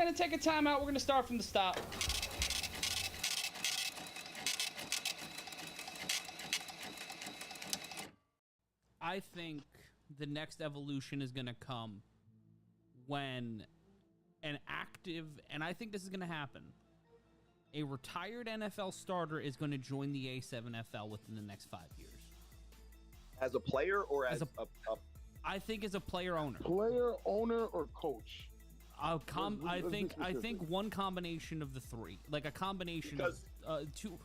going to take a timeout. We're going to start from the stop. I think the next evolution is going to come when an active, and I think this is going to happen, a retired NFL starter is going to join the A7FL within the next 5 years. As a player or as a I think as a player owner. Player, owner, or coach? I think one combination of the three, like a combination of two,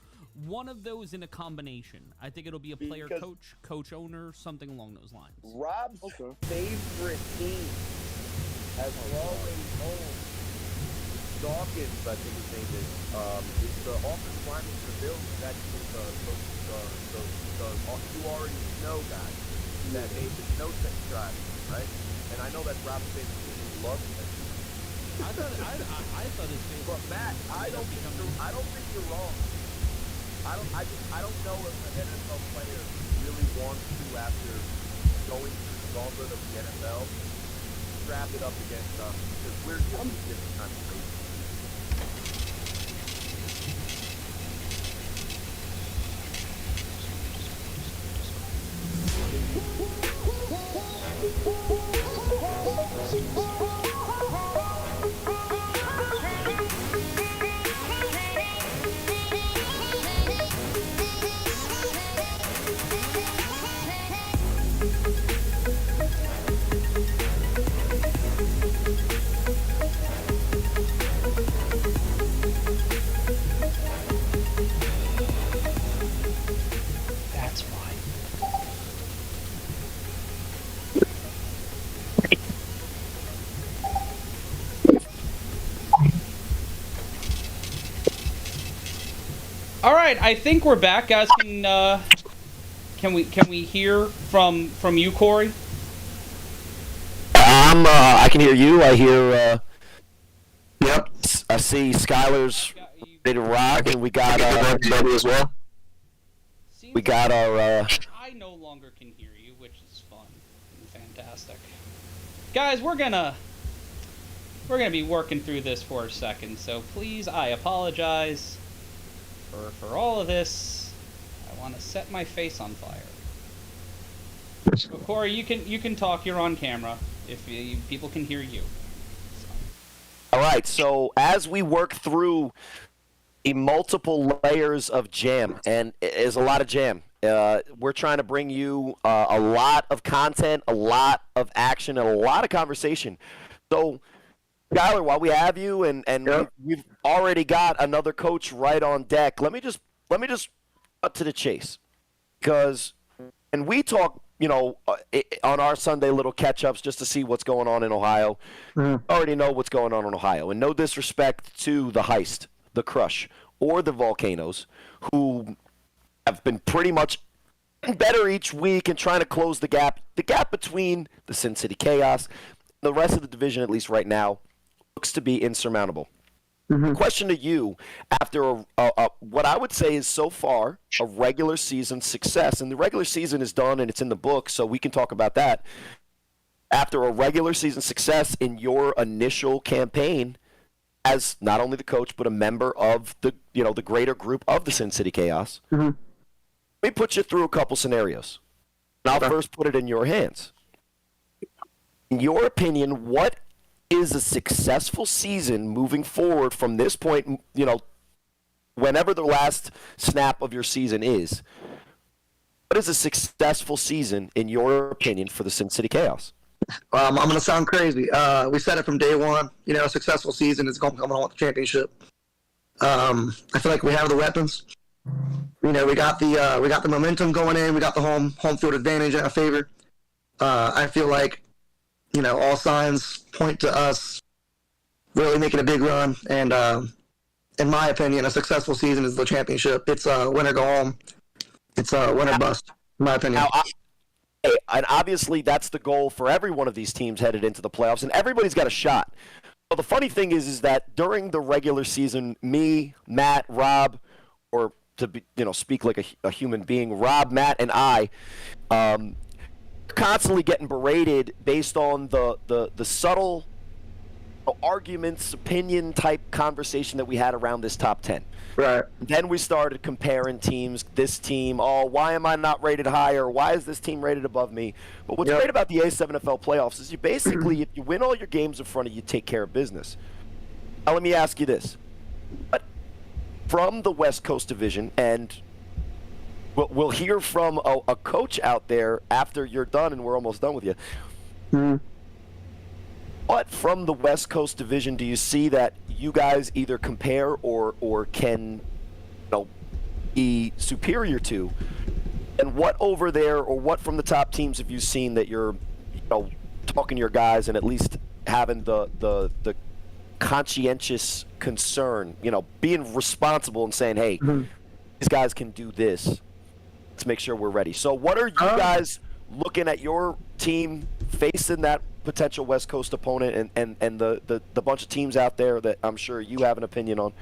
one of those in a combination. I think it'll be a player, coach, owner, something along those lines. Rob's favorite team has always owned Dawkins, I think his name is. It's the offensive lineman for the Bills. That's the you already know guy that made the no-sense drive, right? And I know that's Rob's favorite team. He loves it. I thought his favorite. But Matt, I don't think you're wrong. I don't know if an NFL player really wants to, after going through the gauntlet of the NFL, strap it up against us because we're just a different kind of crazy. That's why. All right, I think we're back, guys. Can we hear from you, Cory? I can hear you. I hear. Yep. I see Skylar's ready to rock, and we got everybody as well. We got our. I no longer can hear you, which is fun and fantastic. Guys, we're gonna be working through this for a second, so please, I apologize for all of this. I want to set my face on fire. But Cory, you can talk. You're on camera. If people can hear you. So. All right. So as we work through the multiple layers of jam, and it is a lot of jam. We're trying to bring you a lot of content, a lot of action, and a lot of conversation. So, Skylar, while we have you, and we've already got another coach right on deck, let me just cut to the chase, because and we talk, on our Sunday little catch-ups just to see what's going on in Ohio. Already know what's going on in Ohio, and no disrespect to the Heist, the Crush, or the Volcanoes, who have been pretty much better each week and trying to close the gap between the Sin City Chaos, the rest of the division, at least right now, looks to be insurmountable. Question to you, after what I would say is so far a regular season success, and the regular season is done and it's in the book, so we can talk about that. After a regular season success in your initial campaign, as not only the coach but a member of the the greater group of the Sin City Chaos, let me put you through a couple scenarios. And I'll first put it in your hands. In your opinion, what is a successful season moving forward from this point, whenever the last snap of your season is? What is a successful season, in your opinion, for the Sin City Chaos? I'm going to sound crazy. We said it from day one. A successful season is going to come on with the championship. I feel like we have the weapons. We got the momentum going in. We got the home field advantage in our favor. I feel like all signs point to us really making a big run. And in my opinion, a successful season is the championship. It's win or go home. It's win or bust, in my opinion. And obviously that's the goal for every one of these teams headed into the playoffs, and everybody's got a shot. Well, the funny thing is that during the regular season, me, Matt, Rob, or to be, speak like a human being, Rob, Matt, and I, constantly getting berated based on the subtle arguments, opinion type conversation that we had around this top 10. Right. Then we started comparing teams. This team, oh, why am I not rated higher? Why is this team rated above me? But what's great about the A7FL playoffs is you basically, if you win all your games in front of you, take care of business. Now, let me ask you this. But from the West Coast Division, and we'll hear from a coach out there after you're done, and we're almost done with you. Mm-hmm. What from the West Coast Division do you see that you guys either compare or can be superior to? And what over there, or what from the top teams have you seen that you're talking to your guys and at least having the conscientious concern, being responsible and saying, hey, these guys can do this. Let's make sure we're ready. So what are you guys looking at your team facing that potential West Coast opponent and the bunch of teams out there that I'm sure you have an opinion on?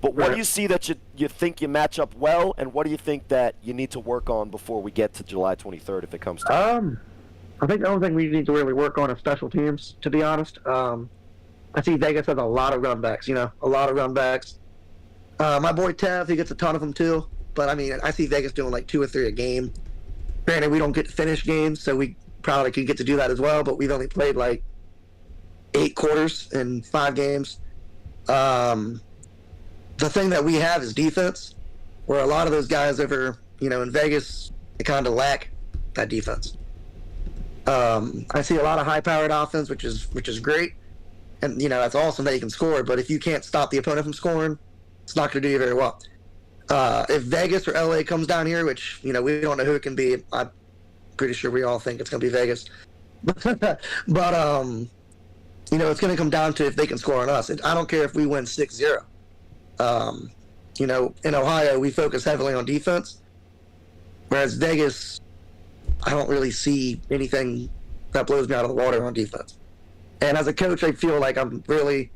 But what do you see that you think you match up well, and what do you think that you need to work on before we get to July 23rd if it comes to it? I think the only thing we need to really work on is special teams, to be honest. I see Vegas has a lot of run backs, a lot of run backs. My boy Tev, he gets a ton of them too. But, I see Vegas doing like 2 or 3 a game. Granted, we don't get to finish games, so we probably could get to do that as well, but we've only played like 8 quarters in 5 games. The thing that we have is defense, where a lot of those guys over, in Vegas, they kind of lack that defense. I see a lot of high-powered offense, which is great, and that's awesome that you can score. But if you can't stop the opponent from scoring, it's not going to do you very well. If Vegas or LA comes down here, which we don't know who it can be, I'm pretty sure we all think it's going to be Vegas. but it's going to come down to if they can score on us. I don't care if we win 6-0. In Ohio, we focus heavily on defense, whereas Vegas, I don't really see anything that blows me out of the water on defense. And as a coach, I feel like I'm really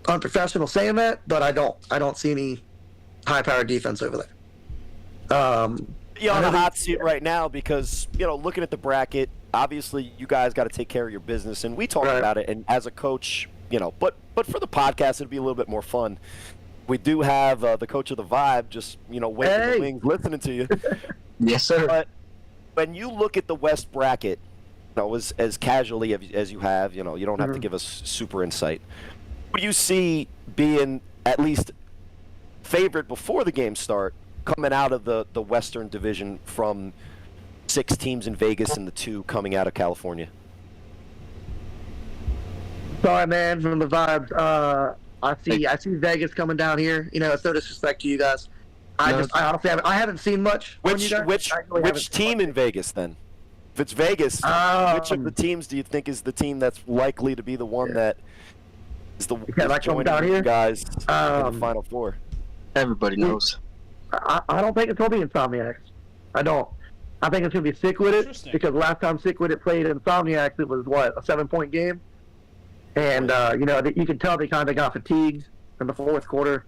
unprofessional saying that, but I don't see any high-powered defense over there. You're on the hot seat right now because, looking at the bracket, obviously you guys got to take care of your business, and we talk about it. And as a coach, but for the podcast, it'd be a little bit more fun. We do have the coach of the Vibe just, waiting in the wings, listening to you. Yes, sir. But when you look at the West bracket, as casually as you have, you don't have to give us super insight. What do you see being at least favorite before the games start coming out of the Western Division from 6 teams in Vegas and the 2 coming out of California? Sorry, man, from the Vibes. I see Vegas coming down here. It's no disrespect to you guys. I honestly haven't seen much. Which team in Vegas then? If it's Vegas, which of the teams do you think is the team that's likely to be the one that is the joining down here? You guys in the Final Four? Everybody knows. I don't think it's going to be Insomniacs. I don't. I think it's going to be Sick With It, because last time Sick With It played Insomniacs, it was, a 7-point game? And, you can tell they kind of got fatigued in the 4th quarter.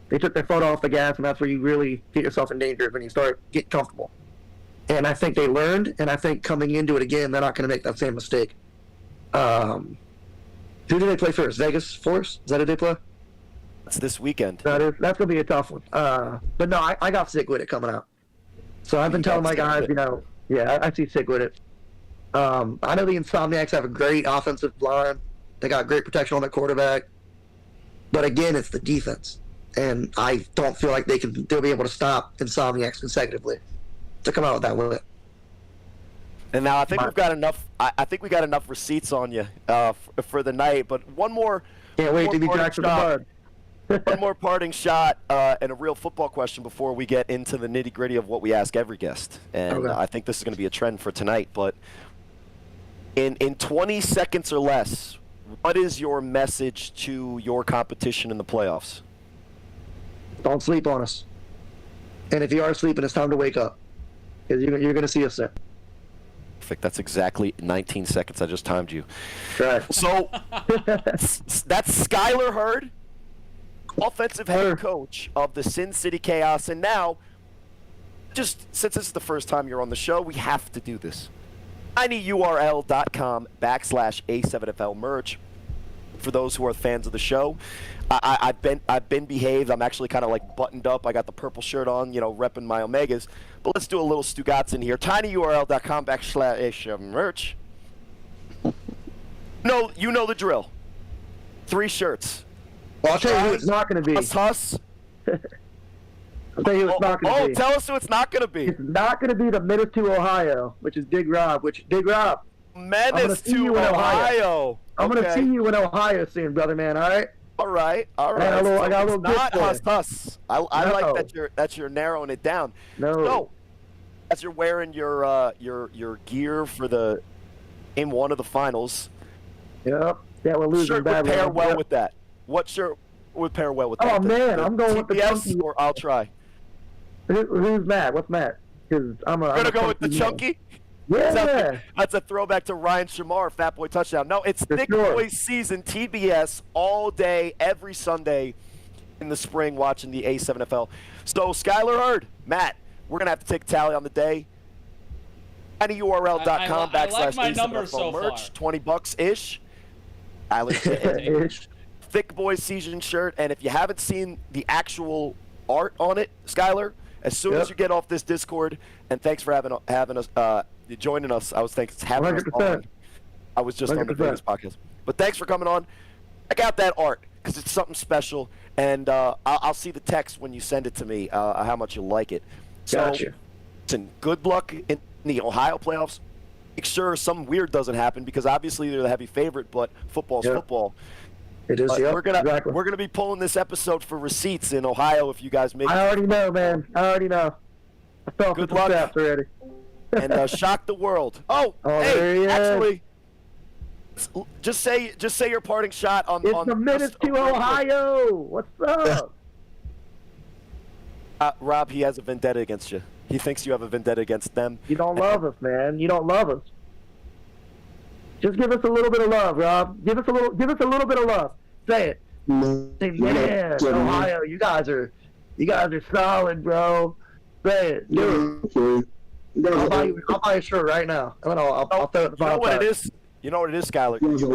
They took their foot off the gas, and that's where you really get yourself in danger, when you start getting comfortable. And I think they learned, and I think coming into it again, they're not going to make that same mistake. Who do they play first? Vegas Force? Is that who they play? That's this weekend. That's going to be a tough one. But no, I got Sick With It coming out. So I've been telling my guys, I see Sick With It. I know the Insomniacs have a great offensive line. They got great protection on their quarterback. But again, it's the defense. And I don't feel like they'll be able to stop Insomniacs consecutively to come out with that win. And now I think we've got enough. I think we got enough receipts on you for the night. But one more. Can't wait to be Jack from the Bud. One more parting shot and a real football question before we get into the nitty-gritty of what we ask every guest. And I think this is going to be a trend for tonight. But in 20 seconds or less, what is your message to your competition in the playoffs? Don't sleep on us. And if you are sleeping, it's time to wake up. Because you're going to see us there. Perfect. That's exactly 19 seconds. I just timed you. Right. So that's Skylar Hurd, offensive head coach of the Sin City Chaos. And now, just since this is the first time you're on the show, we have to do this. tinyurl.com/A7FL merch. for those who are fans of the show. I've been behaved. I'm actually kind of like buttoned up. I got the purple shirt on, repping my Omegas. But let's do a little Stugatz in here. tinyurl.com/merch. No, you know the drill. 3 shirts. Well, I'll tell you who it's not going to be. Huss. I'll tell you who it's not going to be. Oh, tell us who it's not going to be. It's not going to be the Menace to Ohio, which is Big Rob. Big Rob. Menace to Ohio. I'm going to see you in Ohio soon, brother man, all right? All right. I got a little not gift for you. Huss. I like that you're narrowing it down. No. As you're wearing your gear for the game 1 of the finals. Yep. Yeah, we're losing Shirt badly. would pair well with that. What shirt would pair well with that? Oh, man, I'm going with the chunky. Or I'll try. Who's Matt? What's Matt? Because I'm gonna go with the chunky. Yeah. That's a throwback to Ryan Shamar, Fat Boy Touchdown. No, it's Thick Boy season, TBS, all day, every Sunday in the spring, watching the A7FL. So, Skylar Hurd, Matt, we're going to have to take a tally on the day. tinyurl.com I like my numbers /A7FL so merch, far. $20-ish. Thick Boy season shirt, and if you haven't seen the actual art on it, Skylar, as soon as you get off this Discord, and thanks for having us, joining us. I was thinking having us on. I was just 100%. On the Vegas podcast, but thanks for coming on. Check out that art because it's something special, and I'll see the text when you send it to me how much you like it. So, gotcha. Listen, good luck in the Ohio playoffs. Make sure something weird doesn't happen because obviously they're the heavy favorite, but football's football. It is. We're gonna be pulling this episode for receipts in Ohio if you guys make. I already know, man. I felt good the luck steps already. and shock the world. Oh, there hey, he is. actually, just say your parting shot on. It's the Menace to Ohio. What's up? Rob, he has a vendetta against you. He thinks you have a vendetta against them. You don't love us, man. You don't love us. Just give us a little bit of love, Rob. Give us a little bit of love. Say it. Say, yeah, Ohio, you guys are solid, bro. Say it. Do it. I'll buy you a shirt right now. And then I'll throw it in the bottom. You know what it is, Skylar? You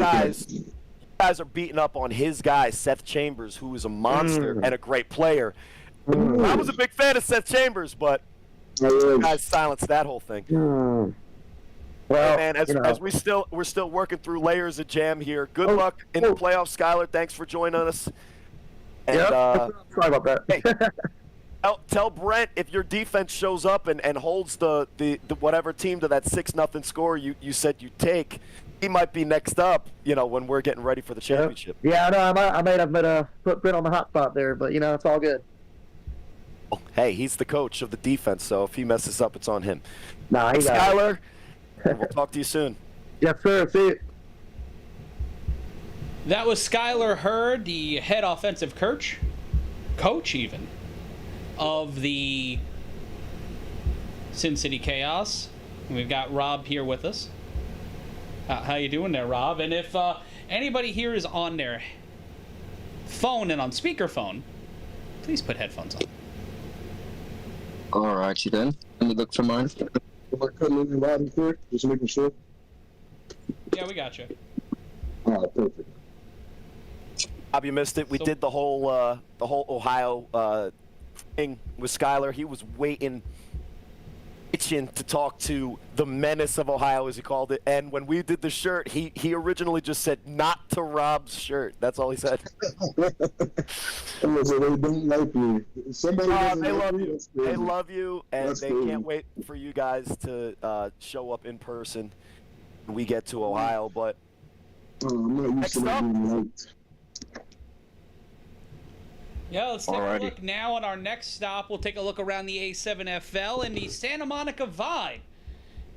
guys are beating up on his guy, Seth Chambers, who is a monster and a great player. I was a big fan of Seth Chambers, but you guys silenced that whole thing. Well, hey man, as we're still working through layers of jam here. Good luck in the playoffs, Skylar. Thanks for joining us. And, sorry about that. Hey, tell Brent if your defense shows up and holds the whatever team to that 6-0 score you said you'd take. He might be next up, when we're getting ready for the championship. Yeah, I know. I might have put Brent on the hot spot there, but it's all good. Oh, hey, he's the coach of the defense, so if he messes up, it's on him. Nah, he got Skylar, and we'll talk to you soon. Yes, sir. See you. That was Skylar Hurd, the head offensive coach even, of the Sin City Chaos. We've got Rob here with us. How you doing there, Rob? And if anybody here is on their phone and on speakerphone, please put headphones on. Alrighty then. Let me look for mine. Am I cutting in loud and clear? Just making sure. Yeah, we got you. Perfect. Bob, you missed it. We did the whole Ohio thing with Skylar. He was waiting, itching to talk to the Menace of Ohio, as he called it. And when we did the shirt, he originally just said, "Not to Rob's shirt." That's all he said. They don't like me. Somebody they love me. you. They love you, and That's they crazy. can't wait for you guys to show up in person when we get to Ohio. But I'm not used Next to that up. being liked. Yeah, let's take a Alrighty. look now on our next stop. We'll take a look around the A7FL and the Santa Monica Vibe.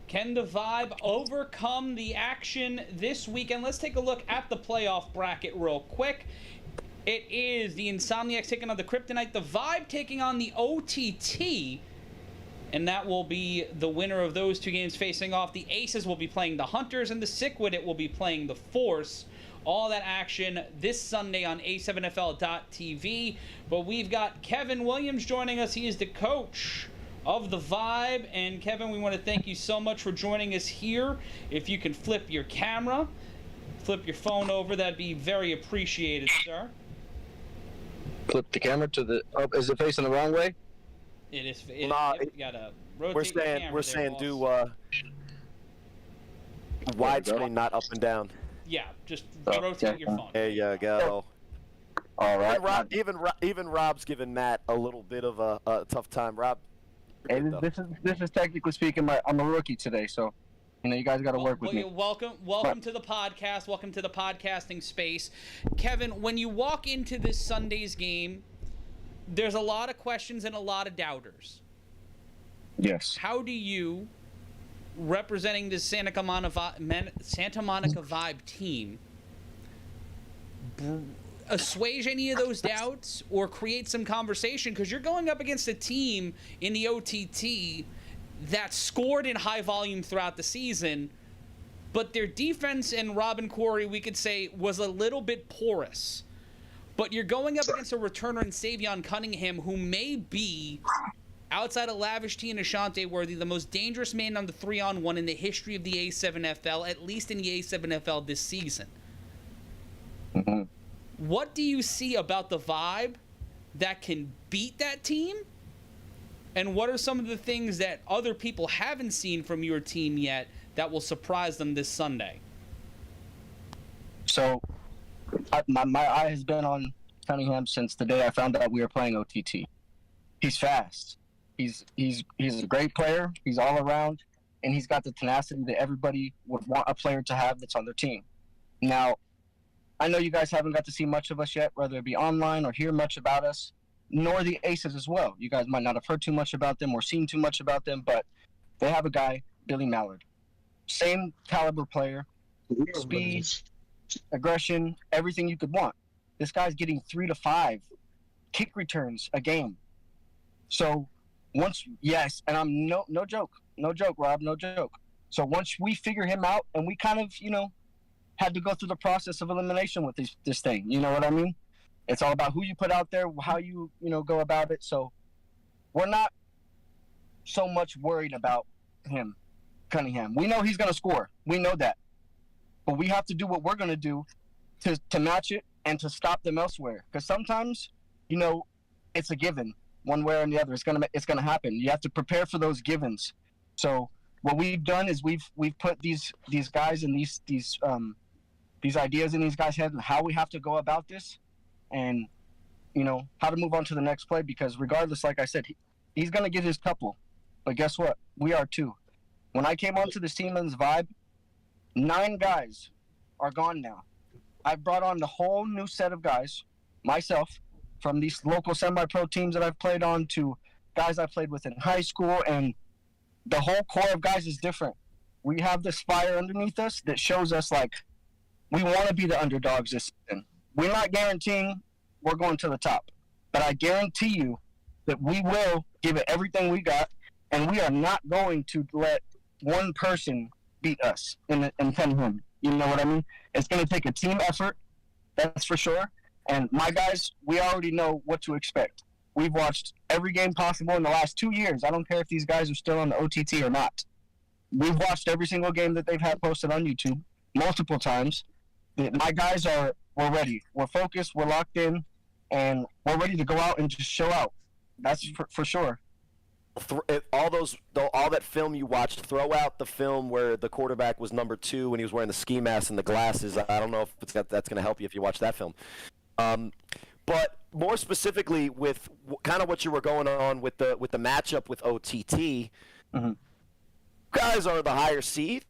Can the Vibe overcome the action this weekend? Let's take a look at the playoff bracket real quick. It is the Insomniacs taking on the Kryptonite, the Vibe taking on the OTT, and that will be the winner of those two games facing off. The Aces will be playing the Hunters, and the Sickwit will be playing the Force. All that action this Sunday on A7FL.TV. But we've got Kevin Williams joining us. He is the coach of the Vibe. And Kevin, we want to thank you so much for joining us here. If you can flip flip your phone over, that'd be very appreciated, sir. Flip the camera to the. Oh, is it facing the wrong way? It is. Nah, you gotta rotate We're your saying camera we're there, saying boss. do widescreen, not up and down. Yeah, just Oh, rotate yeah. your phone. There you go. All right. Even Rob's giving Matt a little bit of a tough time. Rob. Hey, good though. this is technically speaking, I'm a rookie today, so you guys got to work with me. Welcome to the podcast. Welcome to the podcasting space. Kevin, when you walk into this Sunday's game, there's a lot of questions and a lot of doubters. Yes. How do you, representing the Santa Monica Vibe team, assuage any of those doubts or create some conversation? Because you're going up against a team in the OTT that scored in high volume throughout the season, but their defense, and Rob and Cory, we could say, was a little bit porous. But you're going up against a returner in Savion Cunningham, who may be, outside of Lavish T and Ashante Worthy, the most dangerous man on the 3-on-1 in the history of the A7FL, at least in the A7FL this season. Mm-hmm. What do you see about the vibe that can beat that team? And what are some of the things that other people haven't seen from your team yet that will surprise them this Sunday? So, my eye has been on Cunningham since the day I found out we were playing OTT. He's fast. He's a great player. He's all around, and he's got the tenacity that everybody would want a player to have that's on their team. Now, I know you guys haven't got to see much of us yet, whether it be online or hear much about us, nor the Aces as well. You guys might not have heard too much about them or seen too much about them, but they have a guy, Billy Mallard. Same caliber player, speed, aggression, everything you could want. This guy's getting 3 to 5 kick returns a game. So yes, and I'm no joke, Rob, no joke. So once we figure him out, and we kind of, had to go through the process of elimination with this thing, you know what I mean? It's all about who you put out there, how you go about it. So we're not so much worried about him, Cunningham. We know he's going to score. We know that. But we have to do what we're going to do to match it and to stop them elsewhere. Because sometimes, it's a given one way or the other. It's gonna happen. You have to prepare for those givens. So what we've done is we've put these guys and these ideas in these guys' heads and how we have to go about this, and how to move on to the next play. Because regardless, like I said, he's gonna get his couple. But guess what? We are too. When I came onto this team and this vibe, 9 guys are gone now. I've brought on the whole new set of guys, myself, from these local semi-pro teams that I've played on to guys I played with in high school, and the whole core of guys is different. We have this fire underneath us that shows us, like, we want to be the underdogs this season. We're not guaranteeing we're going to the top, but I guarantee you that we will give it everything we got, and we are not going to let one person beat us in Cunningham. You know what I mean? It's going to take a team effort, that's for sure. And my guys, we already know what to expect. We've watched every game possible in the last 2 years. I don't care if these guys are still on the OTT or not. We've watched every single game that they've had posted on YouTube multiple times. My guys we're ready. We're focused, we're locked in, and we're ready to go out and just show out. That's for sure. All that film you watched, throw out the film where the quarterback was number 2 when he was wearing the ski mask and the glasses. I don't know if that's going to help you if you watch that film. But more specifically with kind of what you were going on with the matchup with OTT, guys are the higher seed.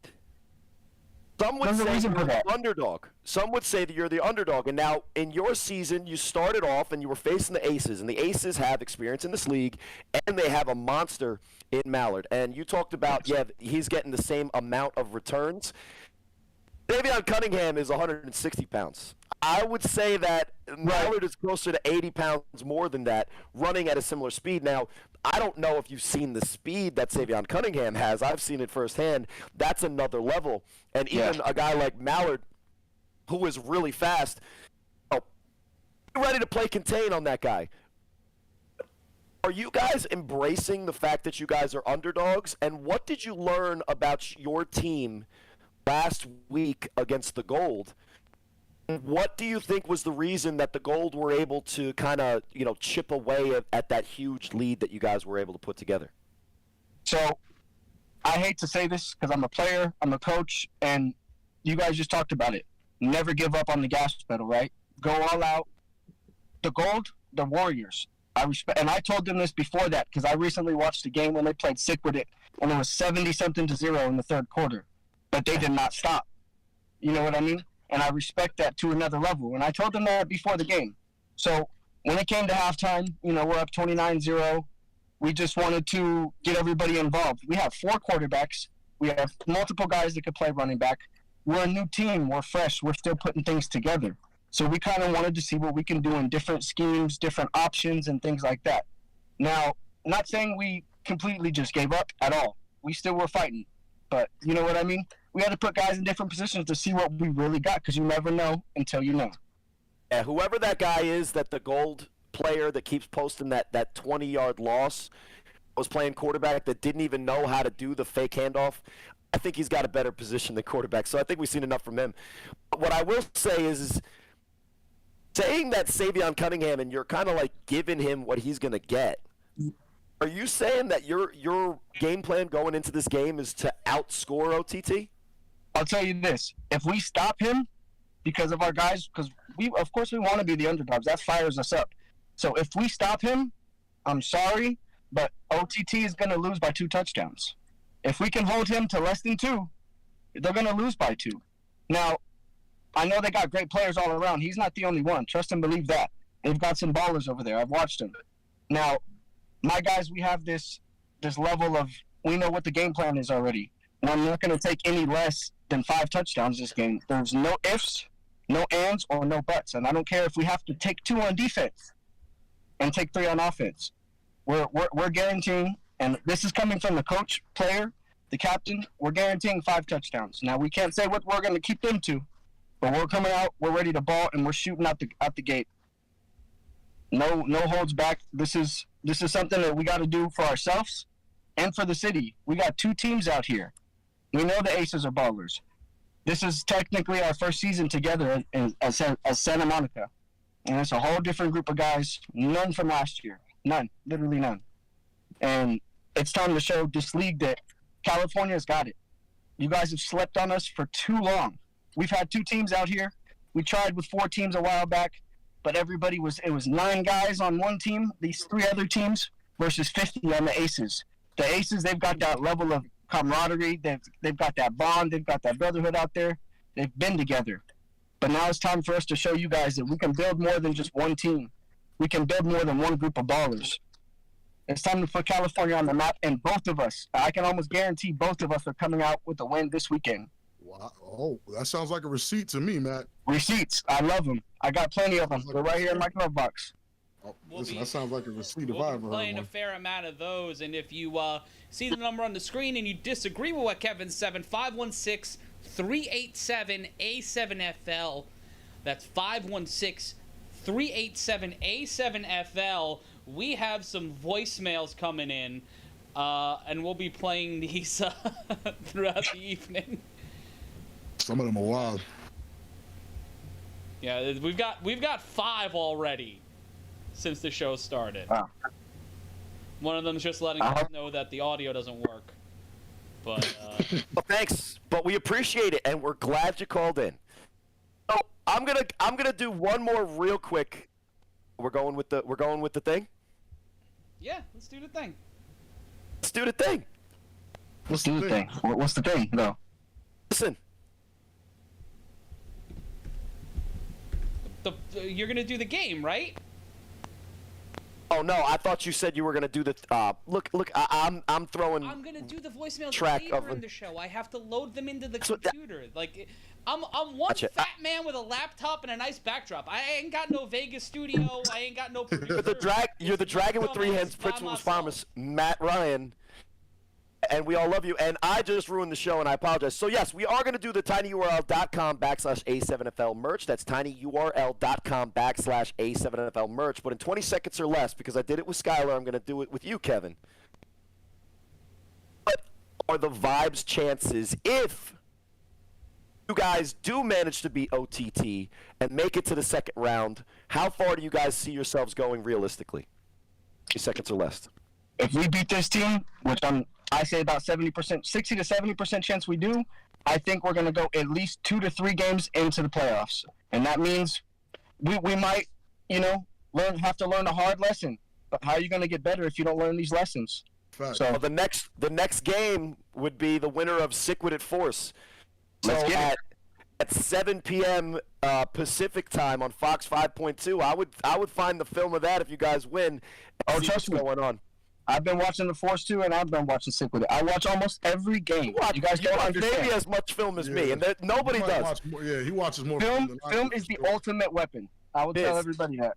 Some would say you're the underdog. Some would say that you're the underdog. And now, in your season, you started off and you were facing the Aces. And the Aces have experience in this league, and they have a monster in Mallard. And you talked about, he's getting the same amount of returns. Davion Cunningham is 160 pounds. I would say that Mallard is closer to 80 pounds more than that, running at a similar speed. Now, I don't know if you've seen the speed that Savion Cunningham has. I've seen it firsthand. That's another level. And even a guy like Mallard, who is really fast, ready to play contain on that guy. Are you guys embracing the fact that you guys are underdogs? And what did you learn about your team last week against the Gold What do you think was the reason that the Gold were able to kind of, chip away at that huge lead that you guys were able to put together? So I hate to say this because I'm a player, I'm a coach, and you guys just talked about it. Never give up on the gas pedal, right? Go all out. The Gold, the Warriors. I respect, and I told them this before that because I recently watched a game when they played sick with it, and it was 70-something to 0 in the third quarter, but they did not stop. You know what I mean? And I respect that to another level. And I told them that before the game. So when it came to halftime, we're up 29-0. We just wanted to get everybody involved. We have 4 quarterbacks. We have multiple guys that could play running back. We're a new team. We're fresh. We're still putting things together. So we kind of wanted to see what we can do in different schemes, different options, and things like that. Now, not saying we completely just gave up at all. We still were fighting. But you know what I mean? We had to put guys in different positions to see what we really got because you never know until you know. Yeah, whoever that guy is, that the Gold player that keeps posting that 20-yard loss was playing quarterback that didn't even know how to do the fake handoff. I think he's got a better position than quarterback, so I think we've seen enough from him. But what I will say is saying that Savion Cunningham and you're kind of like giving him what he's going to get. Are you saying that your game plan going into this game is to outscore OTT? I'll tell you this. If we stop him because of our guys, because we want to be the underdogs. That fires us up. So if we stop him, I'm sorry, but OTT is going to lose by 2 touchdowns. If we can hold him to less than 2, they're going to lose by 2. Now, I know they got great players all around. He's not the only one. Trust and believe that. They've got some ballers over there. I've watched them. Now, my guys, we have this level of, we know what the game plan is already. And I'm not going to take any less than 5 touchdowns this game. There's no ifs, no ands, or no buts. And I don't care if we have to take 2 on defense and take 3 on offense. We're guaranteeing, and this is coming from the coach, player, the captain, we're guaranteeing 5 touchdowns. Now, we can't say what we're going to keep them to, but we're coming out, we're ready to ball, and we're shooting out the gate. No holds back. This is something that we got to do for ourselves and for the city. We got 2 teams out here. We know the Aces are ballers. This is technically our first season together as Santa Monica. And it's a whole different group of guys, none from last year. None, literally none. And it's time to show this league that California's got it. You guys have slept on us for too long. We've had 2 teams out here. We tried with 4 teams a while back, but it was 9 guys on one team, these 3 other teams, versus 50 on the Aces. The Aces, they've got that level of camaraderie. They've got that bond. They've got that brotherhood out there. They've been together. But now it's time for us to show you guys that we can build more than just one team. We can build more than one group of ballers. It's time to put California on the map, and both of us, I can almost guarantee both of us are coming out with a win this weekend. Wow. Oh, that sounds like a receipt to me, Matt. Receipts. I love them. I got plenty of them. They're right here in my glove box. Oh, listen, that sounds like a receipt if We'll I be ever heard playing one. a fair amount of those, and if you see the number on the screen and you disagree with what Kevin said, 516-387-A7FL. That's 516-387-A7FL. We have some voicemails coming in, and we'll be playing these throughout the evening. Some of them are wild. Yeah, we've got 5 already since the show started. Wow. One of them's just letting us know that the audio doesn't work. But Well, thanks, but we appreciate it, and we're glad you called in. So I'm gonna do one more real quick. We're going with the thing. yeah, let's do the thing. Let's do the thing. What's the thing? What's the thing, though? Listen, You're gonna do the game, right? oh no, I thought you said you were gonna do the. Look, I'm throwing. I'm gonna do the voicemails Track later of in the show. I have to load them into the So that- computer. Like, I'm one Gotcha. fat man with a laptop and a nice backdrop. I ain't got no Vegas studio. I ain't got no producer. You're the dragon with 3 heads, By Prince Willis myself. Farmers, Matt Ryan, and we all love you. And I just ruined the show, and I apologize. So yes, we are going to do the tinyurl.com/A7FL merch. That's tinyurl.com/A7FL merch. But in 20 seconds or less, because I did it with Skylar, I'm going to do it with you, Kevin. What are the Vibes chances if you guys do manage to beat OTT and make it to the second round, how far do you guys see yourselves going realistically? 2 seconds or less. If we beat this team, which I say about 70%, 60 to 70% chance we do, I think we're going to go at least 2 to 3 games into the playoffs. And that means we might, have to learn a hard lesson. But how are you going to get better if you don't learn these lessons? Fact. So the next game would be the winner of Sick at Force. So Let's get at 7 p.m. Pacific time on Fox 5.2, I would find the film of that if you guys win. Oh, See trust what's me. going on. I've been watching The Force too, and I've been watching Sick with It. I watch almost every game. You guys don't watch understand. maybe as much film as me, Yeah. and nobody He might does. watch more- yeah, he watches more Film than I do, is the for sure. ultimate weapon. I would tell Yes. everybody that.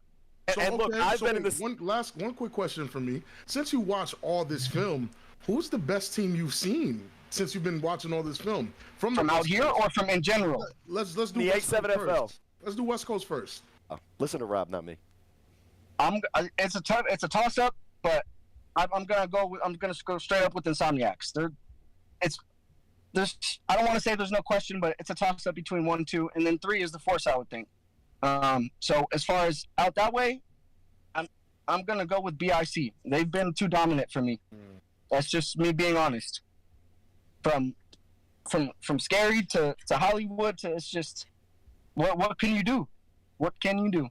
And look, I've been in wait, this. one quick question for me. Since you watch all this film, who's the best team you've seen since you've been watching all this film? From the out West here Coast? or from in general? Let's do The West Coast A7FL. first. Let's do West Coast first. Oh, listen to Rob, not me. It's a toss up, but I'm gonna go straight up with Insomniacs. I don't want to say there's no question, but it's a toss up between 1 and 2, and then 3 is the Force, I would think. So as far as out that way, I'm gonna go with BIC. They've been too dominant for me. That's just me being honest. From scary to Hollywood to it's just what can you do? What can you do?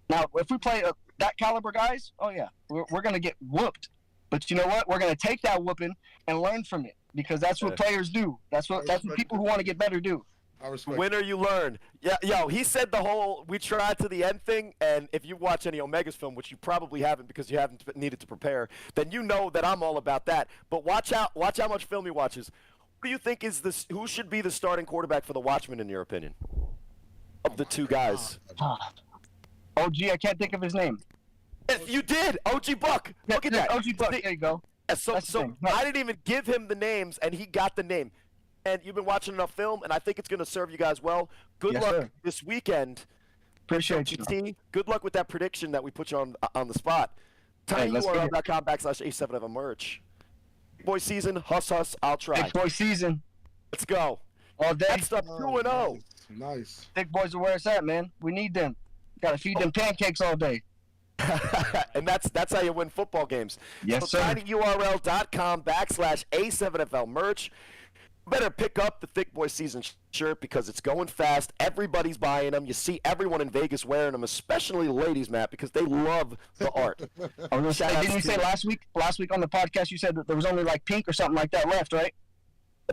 Now if we play that caliber guys, oh yeah, we're gonna get whooped. But you know what? We're gonna take that whooping and learn from it because that's what players do. That's what people who want to get better do. I respect. Winner, you learn. Yeah, yo, he said the whole "we tried to the end" thing, and if you watch any Omega's film, which you probably haven't because you haven't needed to prepare, then you know that I'm all about that. But watch how much film he watches. Who do you think is this? Who should be the starting quarterback for the Watchmen, in your opinion? Of the two guys. Oh gee, I can't think of his name. If you did, OG Buck. Look at that. OG Buck. There you go. So That's the thing. I didn't even give him the names, and he got the name. And you've been watching enough film, and I think it's going to serve you guys well. Good Yes, luck sir. this weekend. Appreciate you. OTT. Good luck with that prediction that we put you on the spot. Hey, let's get it. tinyurl.com/A7FL merch. Boy season, huss, I'll try. Big boy season Let's go. all day. Next up, 2-0. Nice. Big boys are where it's at, man. We need them. Gotta feed them pancakes all day. And that's how you win football games. Yes, so sir. tinyurl.com/A7FL merch. Better pick up the Thick Boy Season shirt because it's going fast. Everybody's buying them. You see everyone in Vegas wearing them, especially the ladies, Matt, because they love the art. I was gonna Shout say, out didn't you to say you. last week on the podcast you said that there was only like pink or something like that left, right?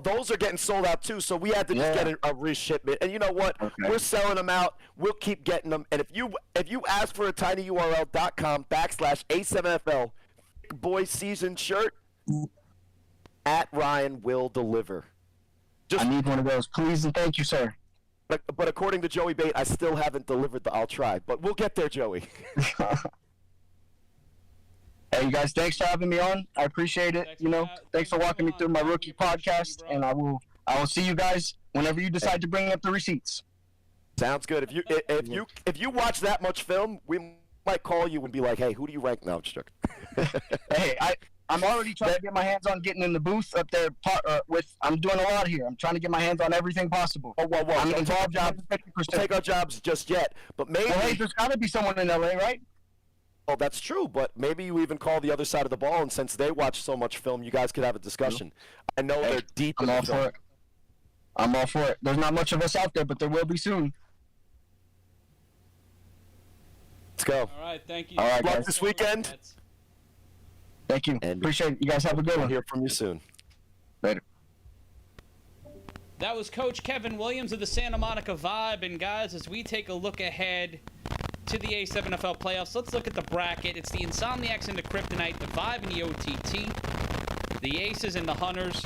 Those are getting sold out too, so we had to just Yeah. get a reshipment. And you know what? Okay. We're selling them out. We'll keep getting them. And if you ask for a tinyurl.com/A7FL Thick Boy Season shirt, at Ryan will deliver. I need one of those, please and thank you, sir. But according to Joey Bate, I still haven't delivered the I'll try. But we'll get there, Joey. Hey, you guys, thanks for having me on. I appreciate it. Thanks for walking me through my rookie podcast, and I will see you guys whenever you decide to bring up the receipts. Sounds good. If you watch that much film, we might call you and be like, hey, who do you rank now? Just joking. Hey, I'm already trying to get my hands on getting in the booth up there I'm doing a lot here. I'm trying to get my hands on everything possible. Whoa. I'm Don't involved in Don't 50%. take our jobs just yet. But maybe. Well, hey, there's got to be someone in LA, right? Oh, that's true, but maybe you even call the other side of the ball, and since they watch so much film, you guys could have a discussion. I know they're deep I'm in all the film. for it. I'm all for it. There's not much of us out there, but there will be soon. Let's go. All right, thank you. All right, Luck guys. this weekend. Thank you. And- Appreciate it. You guys have a good We'll one. hear from you soon. Later. That was Coach Kevin Williams of the Santa Monica Vibe. And guys, as we take a look ahead to the A7FL playoffs, let's look at the bracket. It's the Insomniacs and the Kryptonite, the Vibe and the OTT, the Aces and the Hunters,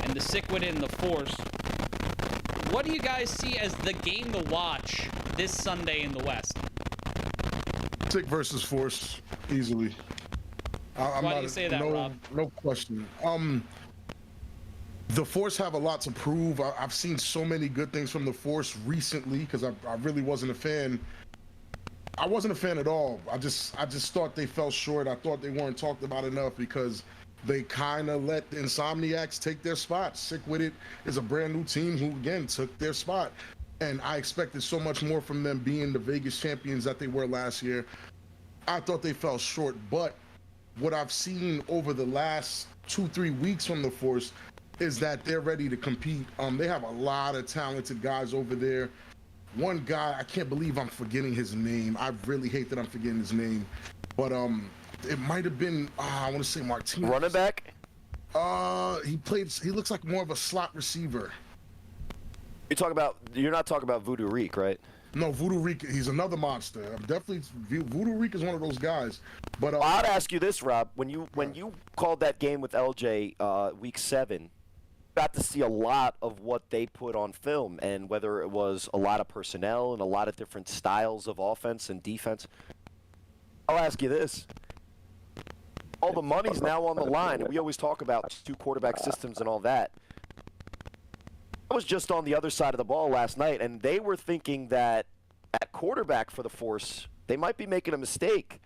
and the Sickwit and the Force. What do you guys see as the game to watch this Sunday in the West? Sick versus Force, easily. Why do you say that, Rob? No question. The Force have a lot to prove. I've seen so many good things from the Force recently because I really wasn't a fan. I wasn't a fan at all. I just thought they fell short. I thought they weren't talked about enough because they kind of let the Insomniacs take their spot. Sick With It is a brand new team who, again, took their spot. And I expected so much more from them being the Vegas champions that they were last year. I thought they fell short, but what I've seen over the last 2-3 weeks from the Force is that they're ready to compete. They have a lot of talented guys over there. One guy, I can't believe I'm forgetting his name. I really hate that I'm forgetting his name. But it might have been, I want to say Martinez. Running back? He looks like more of a slot receiver. You're not talking about Voodoo Reek, right? No, Voodoo Reek, he's another monster. Voodoo Reek is one of those guys. But I'd ask you this, Rob. When you called that game with LJ week 7, you got to see a lot of what they put on film, and whether it was a lot of personnel and a lot of different styles of offense and defense. I'll ask you this. All the money's now on the line, and we always talk about 2 quarterback systems and all that. I was just on the other side of the ball last night, and they were thinking that at quarterback for the Force, they might be making a mistake.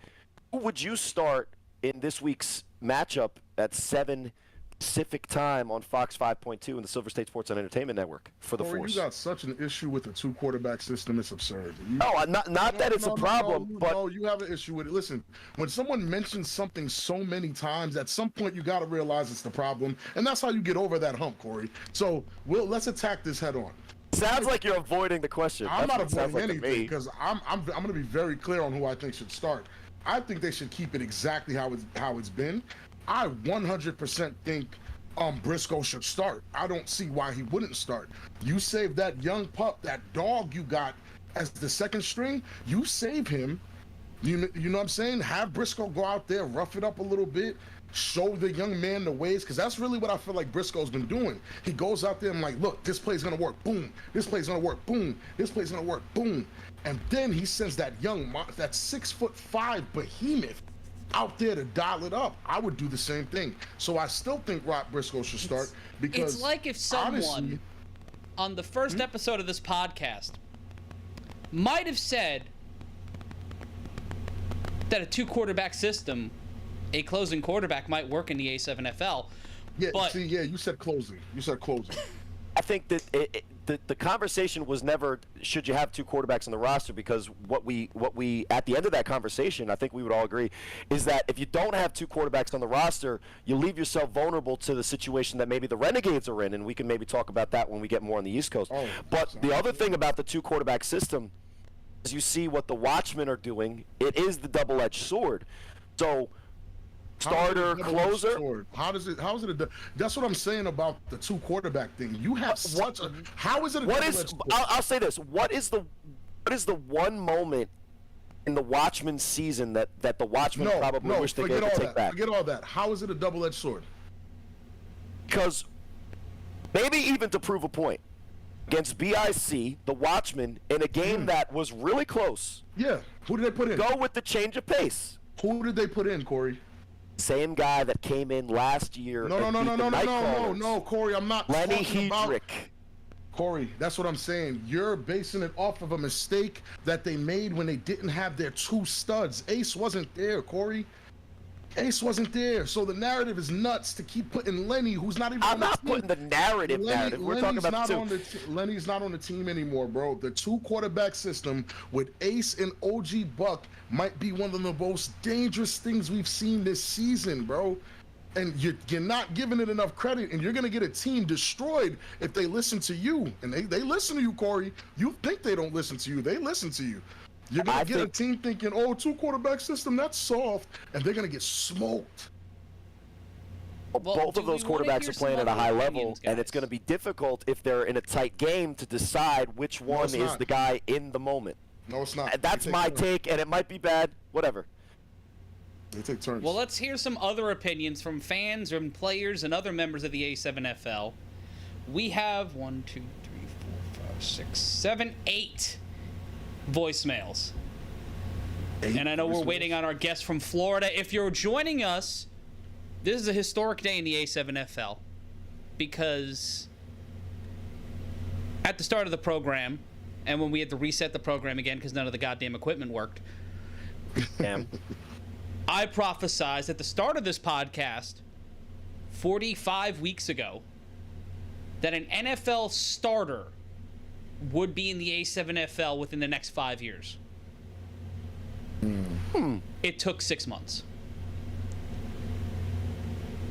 Who would you start in this week's matchup at 7 Pacific time on Fox 5.2 and the Silver State Sports and Entertainment Network for the Corey, Force? You got such an issue with the 2 quarterback system. It's absurd. Not that it's a problem, but no, you have an issue with it. Listen, when someone mentions something so many times, at some point you got to realize it's the problem, and that's how you get over that hump, Corey. So let's attack this head on. Sounds like you're avoiding the question. I'm not That's what it sounds avoiding like to anything me. because I'm going to be very clear on who I think should start. I think they should keep it exactly how it's been. I 100% think Briscoe should start. I don't see why he wouldn't start. You save that young pup, that dog you got as the second string, you save him. You know what I'm saying? Have Briscoe go out there, rough it up a little bit, show the young man the ways, because that's really what I feel like Briscoe's been doing. He goes out there and like, look, this play's gonna work, boom. This play's gonna work, boom. This play's gonna work, boom. And then he sends that that 6'5" behemoth out there to dial it up. I would do the same thing. So I still think Rob Briscoe should start because it's like if someone honestly, on the first episode of this podcast might have said that a 2 quarterback system, a closing quarterback, might work in the A7FL. Yeah, but you said closing. You said closing. I think that the conversation was never should you have 2 quarterbacks on the roster, because what we at the end of that conversation, I think we would all agree, is that if you don't have 2 quarterbacks on the roster, you leave yourself vulnerable to the situation that maybe the Renegades are in, and we can maybe talk about that when we get more on the East Coast. But the other thing about the 2 quarterback system is you see what the Watchmen are doing. It is the double-edged sword. So starter, closer. How is it that's what I'm saying about the 2 quarterback thing. You have such a how is it a double-edged sword? I'll say this. What is the one moment in the Watchmen season that the Watchmen probably wish they could take back? Forget all that. How is it a double-edged sword? Because maybe even to prove a point against BIC, the Watchmen, in a game that was really close. Yeah. Who did they put in? Go with the change of pace. Who did they put in, Corey? Same guy that came in last year. No, Corey, I'm not Lenny talking about Hedrick. Corey, that's what I'm saying. You're basing it off of a mistake that they made when they didn't have their 2 studs. Ace wasn't there, Corey. Ace wasn't there. So the narrative is nuts to keep putting Lenny, who's not even I'm on the not team. putting the narrative. We're talking about Lenny's not on the team anymore, bro. The 2 quarterback system with Ace and OG Buck might be one of the most dangerous things we've seen this season, bro. And you're not giving it enough credit, and you're going to get a team destroyed if they listen to you. And they listen to you, Corey. You think they don't listen to you. They listen to you. You're going to get a team thinking, 2 quarterback system, that's soft, and they're going to get smoked. Both of those quarterbacks are playing at a high level, and it's going to be difficult if they're in a tight game to decide which one is the guy in the moment. No, it's not. And that's my take, and it might be bad. Whatever. They take turns. Well, let's hear some other opinions from fans and players and other members of the A7FL. We have 1, 2, 3, 4, 5, 6, 7, 8 voicemails. And I know we're waiting on our guest from Florida. If you're joining us, this is a historic day in the A7FL because at the start of the program, and when we had to reset the program again because none of the goddamn equipment worked, Damn. I prophesized at the start of this podcast 45 weeks ago that an NFL starter would be in the A7FL within the next 5 years. It took 6 months.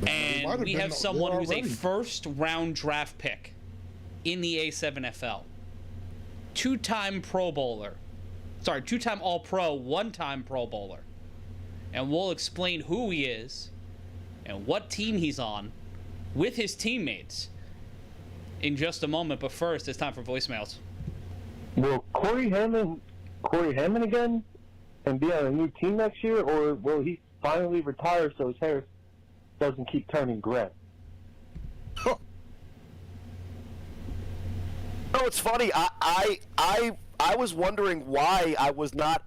And we have someone who's a first-round draft pick in the A7FL. Two-time Pro Bowler. Sorry, two-time All-Pro, one-time Pro Bowler. And we'll explain who he is and what team he's on with his teammates in just a moment. But first, it's time for voicemails. Will Cory Hammond again and be on a new team next year, or will he finally retire so his hair doesn't keep turning gray? No, it's funny. I was wondering why I was not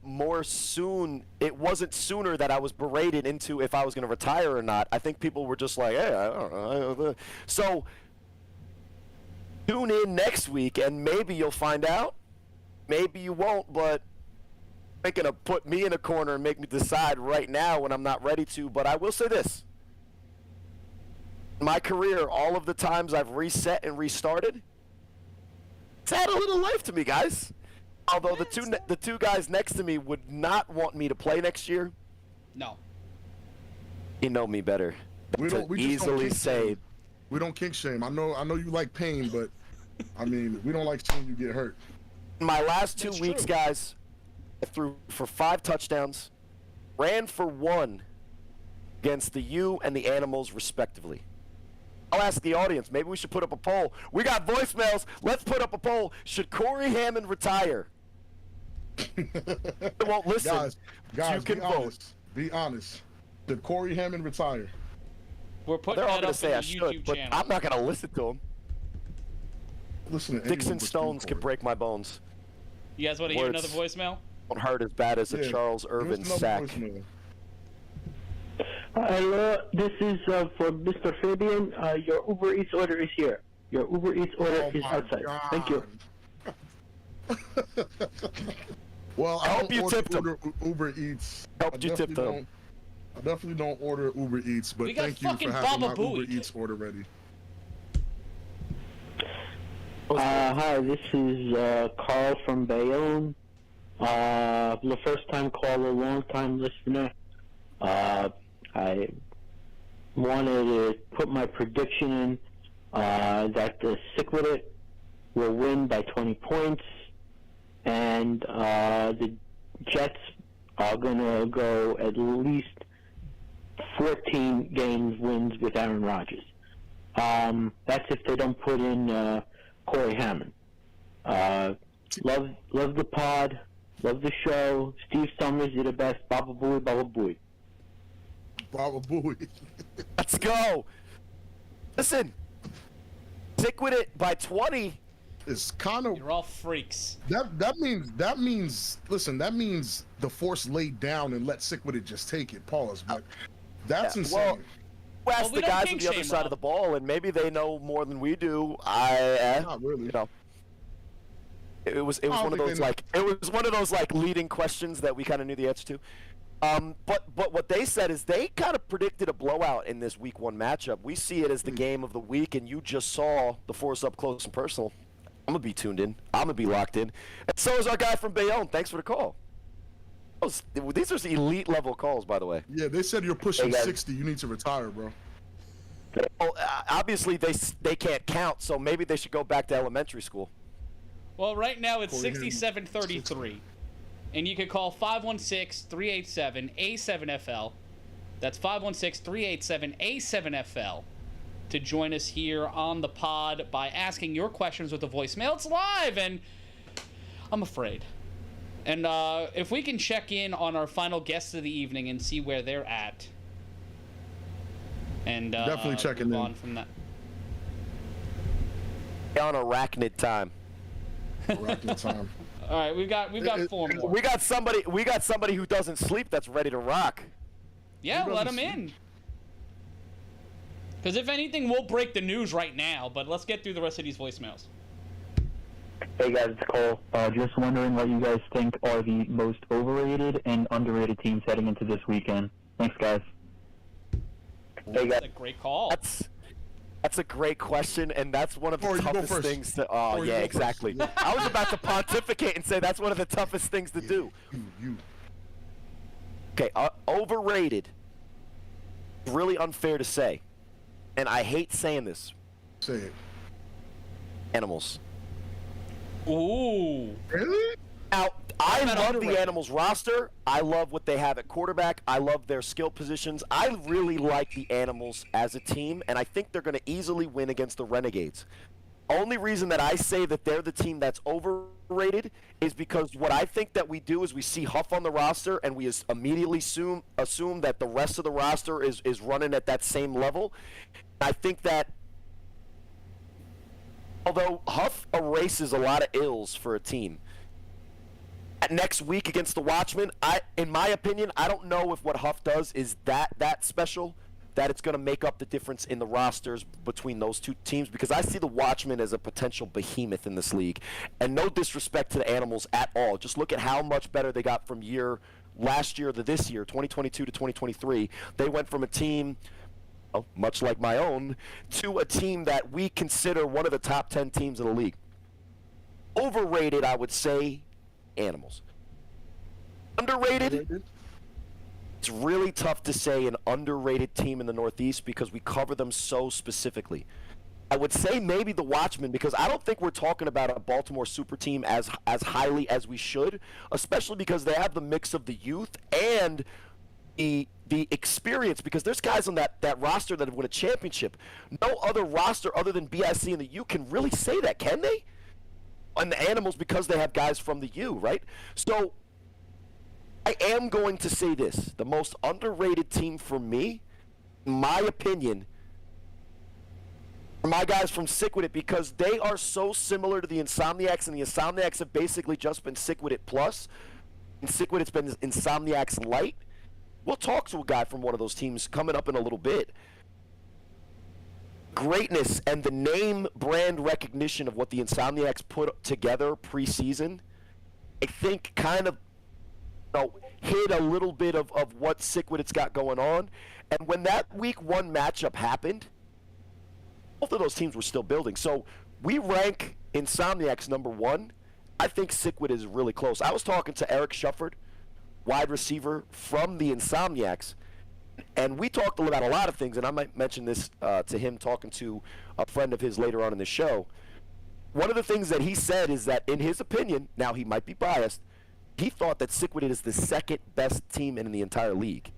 more soon. It wasn't sooner that I was berated into if I was going to retire or not. I think people were just like, hey, I don't know. So tune in next week and maybe you'll find out. Maybe you won't, but they're going to put me in a corner and make me decide right now when I'm not ready to. But I will say this. In my career, all of the times I've reset and restarted, it's had a little life to me, guys. Although the two guys next to me would not want me to play next year. No. You know me better. We just don't easily kink say. shame. We don't kink shame. I know you like pain, but I mean, we don't like seeing you get hurt. In my last 2 weeks, guys, I threw for 5 touchdowns, ran for 1 against the U and the Animals, respectively. I'll ask the audience. Maybe we should put up a poll. We got voicemails. Let's put up a poll. Should Cory Hammond retire? They won't listen. Guys, you can vote. Be honest. Did Cory Hammond retire? We're putting They're all that going up to say in I the should, YouTube but channel. I'm not going to listen to him. Listen to Sticks anyone and but stones you, can break my bones. You guys want to hear another voicemail? Won't hurt as bad as a Yeah. Charles Give us Irvin another sack. voicemail. Hello, this is for Mr. Fabien. Your Uber Eats order is here. Your Uber Eats order Oh is my outside. God. Thank you. Well, I hope you tipped him. order Uber Eats. Helped you tip them. I definitely don't order Uber Eats, but We got thank you for fucking having Baba my Uber Booey. Eats order ready. Hi, this is Carl from Bayonne. The first time caller, long time listener. I wanted to put my prediction in that the Sick With It will win by 20 points, and the Jets are going to go at least 14 games wins with Aaron Rodgers. That's if they don't put in Cory Hammond. Love the pod, love the show. Steve Summers, you're the best. Baba Booey, Baba Booey. Baba Booey. Let's go. Listen, Sick With It by 20. It's kind of You're all freaks. that means listen, that means the force laid down and let Sick With It just take it. Pause, but that's Yeah, insane. well, ask Well, we the don't guys on kink the other shame, side Rob. of the ball, and maybe they know more than we do. Not really. You know, it was don't one of think those they know. like it was one of those like leading questions that we kind of knew the answer to. But what they said is they kind of predicted a blowout in this Week 1 matchup. We see it as the game of the week, and you just saw the force up close and personal. I'm gonna be tuned in. I'm gonna be locked in, and so is our guy from Bayonne. Thanks for the call. These are elite level calls, by the way. Yeah, they said you're pushing Hey, guys. 60. You need to retire, bro. Well, obviously they can't count, so maybe they should go back to elementary school. Well, right now it's Cory Hammond. 67-33. And you could call 516-387-A7FL. That's 516-387-A7FL to join us here on the pod by asking your questions with the voicemail. It's live, and I'm afraid. And if we can check in on our final guests of the evening and see where they're at. And Definitely checking move in. on from that. On arachnid time. Rocking time. All right, we've got 4 more. We got somebody who doesn't sleep that's ready to rock. Yeah, Who let doesn't him in. Because if anything, we'll break the news right now, but let's get through the rest of these voicemails. Hey guys, it's Cole. Just wondering what you guys think are the most overrated and underrated teams heading into this weekend. Thanks, guys. That's a great call. That's a great question, and that's one of the toughest things to. Oh, Or you yeah, go exactly. first. I was about to pontificate and say that's one of the toughest things to do. You. Okay, overrated. Really unfair to say, and I hate saying this. Say it. Animals. Ooh. Really? Now, I about love underrated? the Animals roster. I love what they have at quarterback. I love their skill positions. I really like the Animals as a team, and I think they're going to easily win against the Renegades. Only reason that I say that they're the team that's overrated is because what I think that we do is we see Huff on the roster, and we immediately assume that the rest of the roster is running at that same level. I think that although Huff erases a lot of ills for a team, next week against the Watchmen, in my opinion, I don't know if what Huff does is that special, that it's going to make up the difference in the rosters between those two teams, because I see the Watchmen as a potential behemoth in this league. And no disrespect to the Animals at all. Just look at how much better they got from last year to this year, 2022 to 2023. They went from a team, much like my own, to a team that we consider one of the top 10 teams in the league. Overrated, I would say, Animals. Underrated? It's really tough to say an underrated team in the Northeast because we cover them so specifically. I would say maybe the Watchmen, because I don't think we're talking about a Baltimore super team as highly as we should, especially because they have the mix of the youth and the experience, because there's guys on that roster that have won a championship. No other roster other than BIC and the U can really say that, can they? And the Animals, because they have guys from the U, right? So I am going to say this. The most underrated team for me, in my opinion, are my guys from Sick With It, because they are so similar to the Insomniacs, and the Insomniacs have basically just been Sick With It Plus, and Sick With It's been Insomniacs Light. We'll talk to a guy from one of those teams coming up in a little bit. Greatness and the name brand recognition of what the Insomniacs put together preseason, I think kind of hid a little bit of what Sick With It's got going on. And when that week 1 matchup happened, both of those teams were still building. So we rank Insomniacs number 1. I think Sick With It is really close. I was talking to Eric Shufford, wide receiver from the Insomniacs, and we talked about a lot of things, and I might mention this to him talking to a friend of his later on in the show. One of the things that he said is that, in his opinion, now he might be biased, he thought that Sick With It is the second best team in the entire league.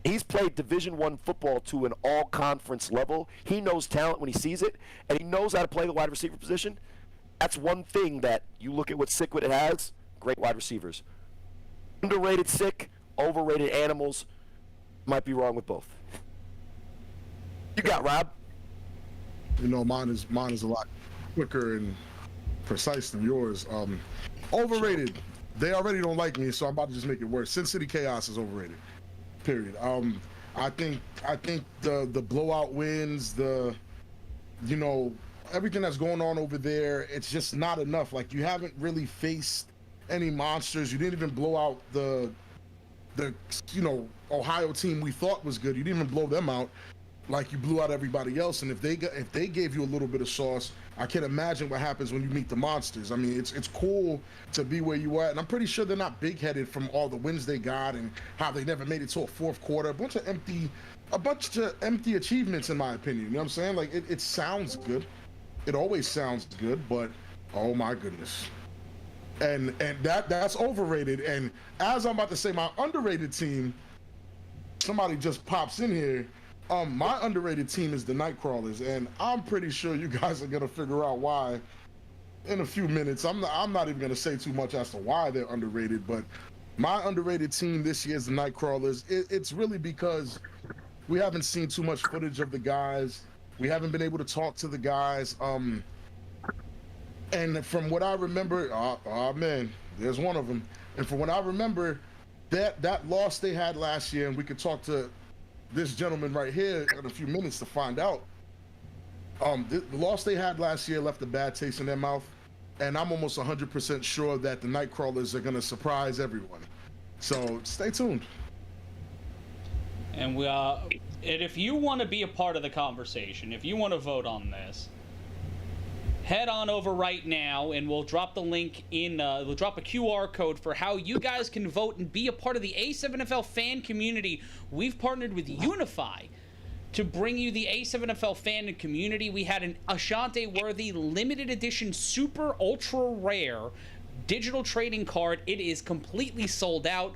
He's played Division I football to an all-conference level. He knows talent when he sees it, and he knows how to play the wide receiver position. That's one thing that you look at what Sick With It has, great wide receivers. Underrated Sick, overrated Animals. Might be wrong with both. You got Rob? You know, mine is a lot quicker and precise than yours. Overrated. They already don't like me, so I'm about to just make it worse. Sin City Chaos is overrated. Period. I think the blowout wins, everything that's going on over there, it's just not enough. Like, you haven't really faced any monsters. You didn't even blow out the Ohio team we thought was good. You didn't even blow them out like you blew out everybody else. And if they gave you a little bit of sauce, I can't imagine what happens when you meet the monsters. I mean, it's cool to be where you are, and I'm pretty sure they're not big-headed from all the wins they got and how they never made it to a fourth quarter. A bunch of empty achievements, in my opinion. You know what I'm saying? Like, it sounds good. It always sounds good, but oh my goodness. And that's overrated. And as I'm about to say, my underrated team, somebody just pops in here. My underrated team is the Nightcrawlers, and I'm pretty sure you guys are gonna figure out why in a few minutes. I'm not even gonna say too much as to why they're underrated, but my underrated team this year is the Nightcrawlers. It's really because we haven't seen too much footage of the guys. We haven't been able to talk to the guys. And from what I remember, man, there's one of them. And from what I remember, that loss they had last year, and we could talk to this gentleman right here in a few minutes to find out. The loss they had last year left a bad taste in their mouth, and I'm almost 100% sure that the Nightcrawlers are going to surprise everyone. So stay tuned. And if you want to be a part of the conversation, if you want to vote on this, head on over right now, and we'll drop the link in. We'll drop a QR code for how you guys can vote and be a part of the A7FL fan community. We've partnered with Unify to bring you the A7FL fan community. We had an Ashante-worthy limited edition super ultra rare digital trading card. It is completely sold out.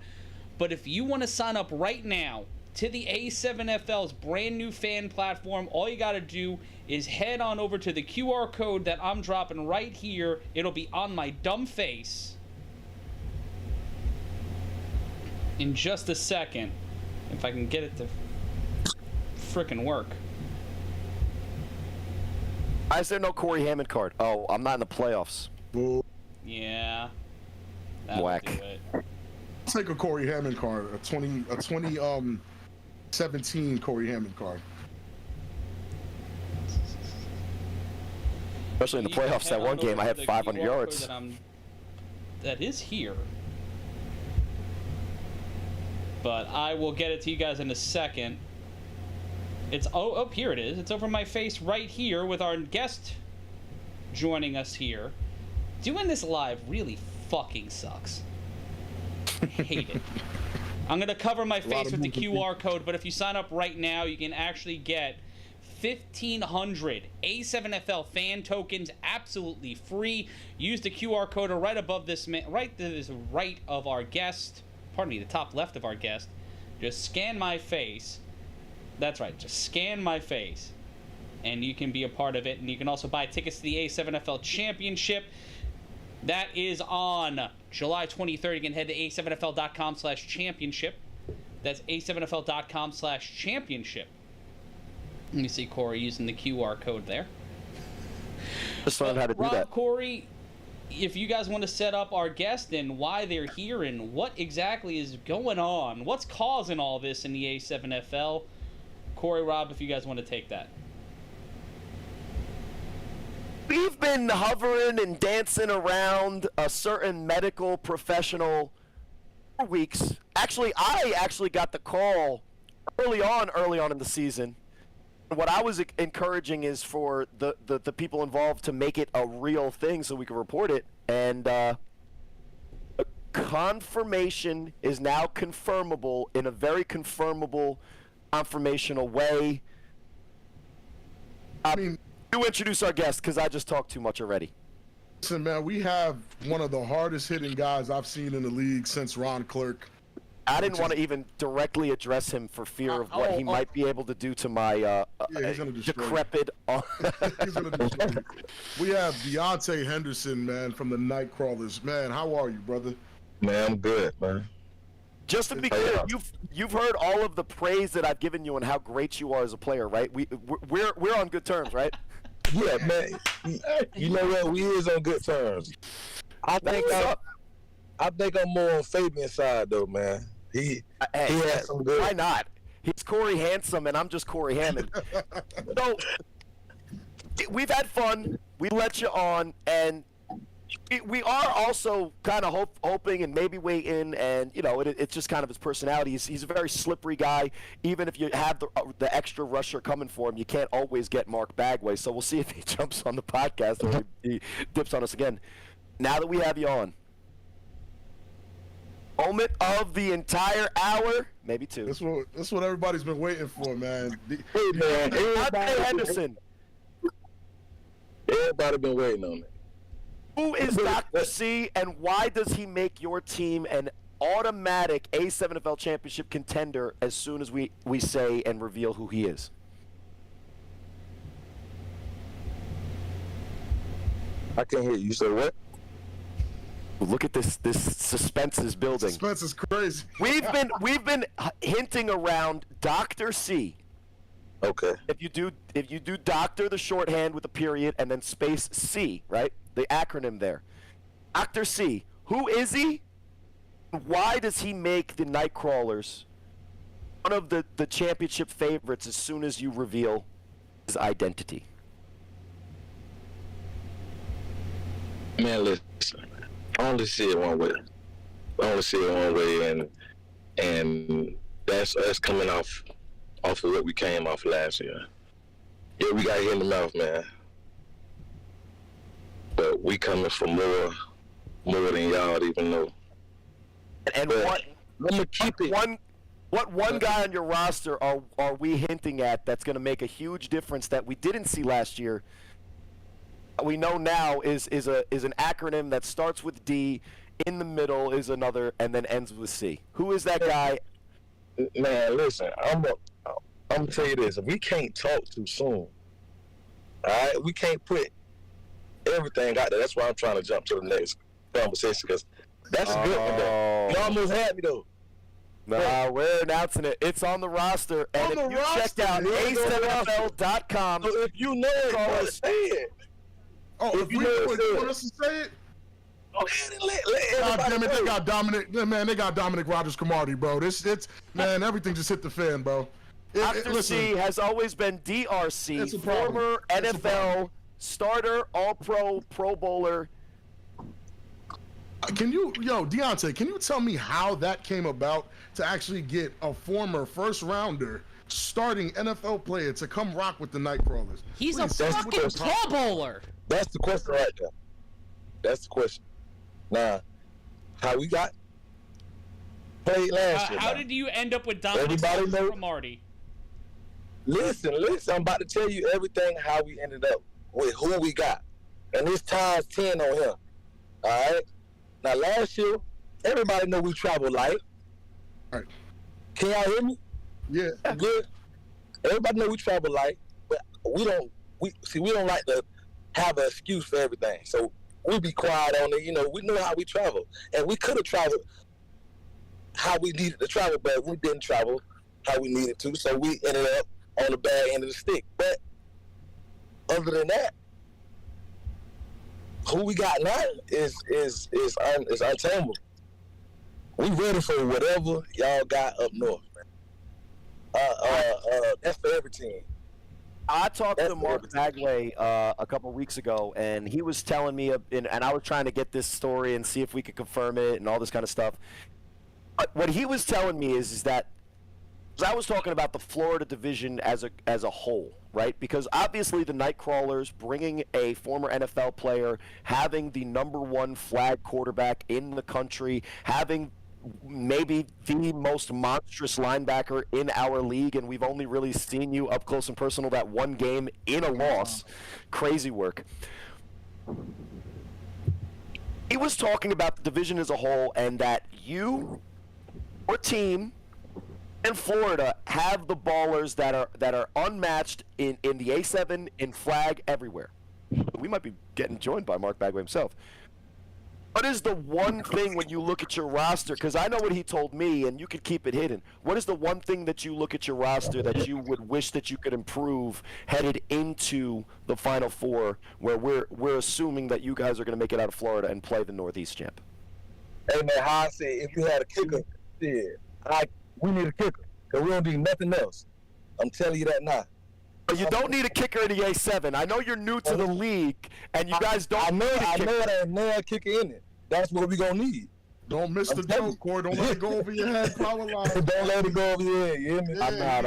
But if you want to sign up right now to the A7FL's brand new fan platform, all you got to do is head on over to the QR code that I'm dropping right here. It'll be on my dumb face in just a second, if I can get it to frickin' work. Why is there no Cory Hammond card? Oh, I'm not in the playoffs. Yeah. That'll Whack. do it. Take a Cory Hammond card, a 2017 Cory Hammond card. Especially in the playoffs, that one game I had 500 yards. That is here. But I will get it to you guys in a second. It's here it is. It's over my face right here with our guest joining us here. Doing this live really fucking sucks. I hate it. I'm gonna cover my face with the QR code, but if you sign up right now, you can actually get 1,500 A7FL fan tokens absolutely free. Use the QR code right above this, right to this right of our guest. Pardon me, the top left of our guest. Just scan my face. That's right, just scan my face, and you can be a part of it. And you can also buy tickets to the A7FL Championship. That is on July 23rd. You can head to a7fl.com/championship. That's a7fl.com/championship. Let me see Cory using the QR code there. Just learned how to do that. Cory, if you guys want to set up our guest and why they're here and what exactly is going on, what's causing all this in the A7FL, Cory, Rob, if you guys want to take that. We've been hovering and dancing around a certain medical professional for weeks. Actually, I got the call early on in the season. What I was encouraging is for the people involved to make it a real thing so we can report it. And confirmation is now confirmable in a very confirmable, confirmational way. I mean, you introduce our guest because I just talked too much already. listen, man, we have one of the hardest hitting guys I've seen in the league since Ron Clerk. I didn't want to even directly address him for fear of what he might be able to do to my decrepit. He's gonna destroy you. We have Deontay Henderson, man, from the Nightcrawlers. Man, how are you, brother? Man, I'm good, man. Just to be clear, you've heard all of the praise that I've given you and how great you are as a player, right? We're on good terms, right? Yeah, man. You know what? We is on good terms. I think I'm more on Fabian's side though, man. He had some good. Why not? He's Cory Handsome, and I'm just Cory Hammond. So we've had fun. We let you on, and we are also kind of hoping and maybe weigh in, and it's just kind of his personality. He's a very slippery guy. Even if you have the extra rusher coming for him, you can't always get Mark Bagway. So we'll see if he jumps on the podcast or he dips on us again. Now that we have you on, moment of the entire hour, maybe two. That's what everybody's been waiting for, man. Hey, man, Henderson. Everybody been waiting on it. Who is Dr. C, and why does he make your team an automatic A7FL Championship contender as soon as we say and reveal who he is? I can't hear you. You said what? Look at this suspense is building. Suspense is crazy. We've been hinting around Dr. C. Okay. If you do Doctor, the shorthand with a period and then space C, right? The acronym there. Dr. C. Who is he? Why does he make the Nightcrawlers one of the championship favorites as soon as you reveal his identity? Man, listen. I only see it one way. And that's us coming off of what we came off last year. Yeah, we got hit in the mouth, man. But we coming for more than y'all even know. And but what? I'm gonna keep it. What one guy on your roster are we hinting at that's going to make a huge difference that we didn't see last year? We know now is an acronym that starts with D, in the middle is another, and then ends with C. Who is that guy? Man, listen, I'm gonna tell you this: we can't talk too soon. All right, we can't put everything out there. That's why I'm trying to jump to the next conversation because that's a good one. Though. You almost had me though. No, we're announcing it. It's on the roster, and if you check out A7FL.com, so if you know it, bro, say it. Oh, if you want us to say it? Oh, God damn it, they got Dominique Rodgers-Cromarte, bro. Man, everything just hit the fan, bro. After C has always been DRC, former NFL starter, All-Pro, Pro Bowler. Deontay, can you tell me how that came about to actually get a former first-rounder starting NFL player to come rock with the Nightcrawlers? He's a fucking Pro Bowler. That's the question right there. That's the question. Now, how we got played last year? How did you end up with Dominique Rodgers-Cromarte? Listen, I'm about to tell you everything how we ended up with who we got. And this times 10 on him. All right? Now, last year, everybody know we travel light. All right. Can y'all hear me? Yeah. Good. Everybody know we travel light, but we don't like to have an excuse for everything. So we be quiet on it. You know, we know how we travel. And we could have traveled how we needed to travel, but we didn't travel how we needed to. So we ended up on the bad end of the stick. But other than that, who we got now is untamable. We ready for whatever y'all got up north, man. That's for every team. I talked to Mark Bagway a couple of weeks ago, and he was telling me, and I was trying to get this story and see if we could confirm it and all this kind of stuff. But what he was telling me is that I was talking about the Florida division as a whole, right? Because obviously the Nightcrawlers bringing a former NFL player, having the #1 flag quarterback in the country, having maybe the most monstrous linebacker in our league, and we've only really seen you up close and personal that one game in a loss. Crazy work. He was talking about the division as a whole and that your team in Florida have the ballers that are unmatched in the A7, in flag, everywhere. We might be getting joined by Mark Bagway himself. What is the one thing when you look at your roster, because I know what he told me, and you could keep it hidden. What is the one thing that you look at your roster that you would wish that you could improve headed into the Final Four, where we're assuming that you guys are going to make it out of Florida and play the Northeast champ? Hey, man, how I say, if you had a kicker, we need a kicker, because we don't need nothing else. I'm telling you that now. But you don't need a kicker in the A7. I know you're new to the league, and you guys don't. I know there's no kicker in it. That's what we gonna need. Don't miss the joke, Corey. Don't let it go over your head. Power line. Don't let it go over your head. You hear me? I'm not.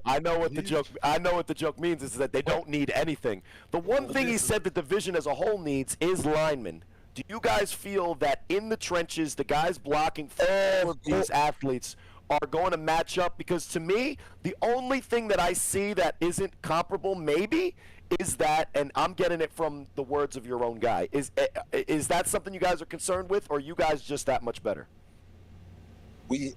I know what the joke. I know what the joke means is that they don't need anything. The one thing he said the division as a whole needs is linemen. Do you guys feel that in the trenches, the guys blocking for all of these athletes are going to match up? Because to me, the only thing that I see that isn't comparable maybe is that, and I'm getting it from the words of your own guy, is that something you guys are concerned with, or are you guys just that much better? We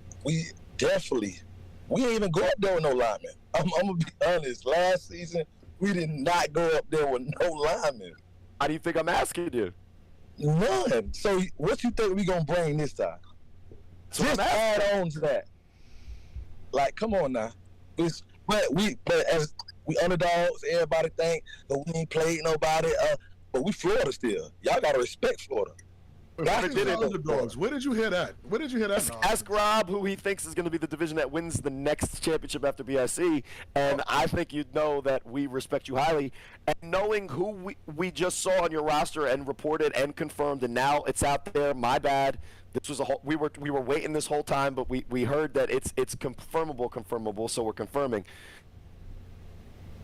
definitely, we ain't even go up there with no linemen. I'm going to be honest. Last season, we did not go up there with no linemen. How do you think I'm asking you? None. So what you think we going to bring this time? So just add on to that. Like, come on now. But as we underdogs, everybody think that we ain't played nobody. But we Florida still. Y'all gotta respect Florida. Underdogs. Where did you hear that? Ask Rob who he thinks is going to be the division that wins the next championship after BSC, and I think you'd know that we respect you highly. And knowing who we just saw on your roster and reported and confirmed, and now it's out there, my bad, This was we were waiting this whole time, but we heard that it's confirmable, so we're confirming.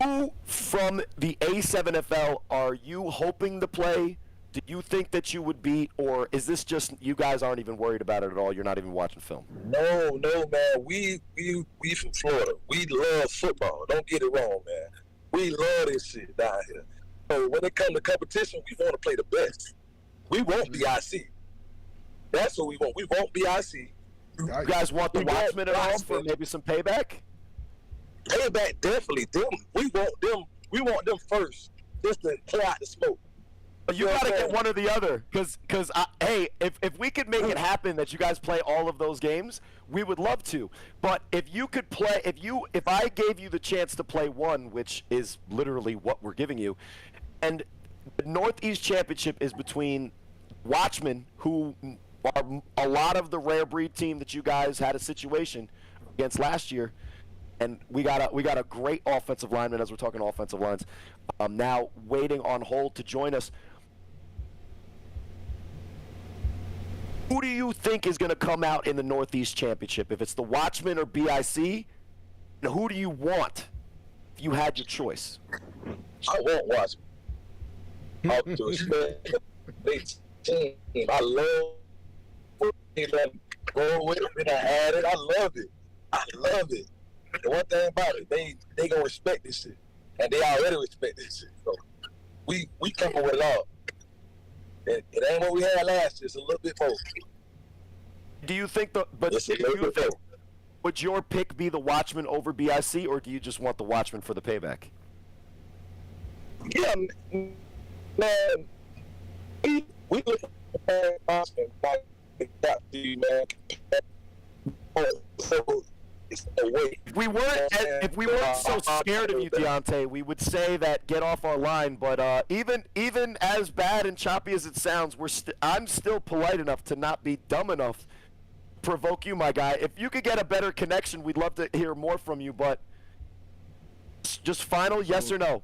Who from the A7FL are you hoping to play? Do you think that you would beat, or is this just you guys aren't even worried about it at all? You're not even watching film. No, man. We from Florida. We love football. Don't get it wrong, man. We love this shit down here. So when it comes to competition, we want to play the best. We want BIC. That's what we want. We want BIC. You guys want the Watchmen at all for maybe some payback? Payback, definitely. We want them first, just to clear out the smoke. You got to get one or the other, because hey, if we could make it happen that you guys play all of those games, we would love to. But if you could play, if I gave you the chance to play one, which is literally what we're giving you, and the Northeast Championship is between Watchmen, who are a lot of the rare breed team that you guys had a situation against last year, and we got a great offensive lineman, as we're talking offensive lines, now waiting on hold to join us. Who do you think is going to come out in the Northeast Championship? If it's the Watchmen or BIC, who do you want if you had your choice? I want Watchmen. Up to a big team. I love it. Go with it. I had it. I love it. The one thing about it, they gonna respect this shit, and they already respect this shit. So we coming with it all. It ain't what we had last year. It's a little bit more. Do you think would your pick be the Watchmen over BIC, or do you just want the Watchmen for the payback? Yeah, man. We look at Watchmen like that, man. So it's no way. If we weren't so scared of you, Deontay, we would say that get off our line. But even as bad and choppy as it sounds, I'm still polite enough to not be dumb enough to provoke you, my guy. If you could get a better connection, we'd love to hear more from you. But just final yes or no.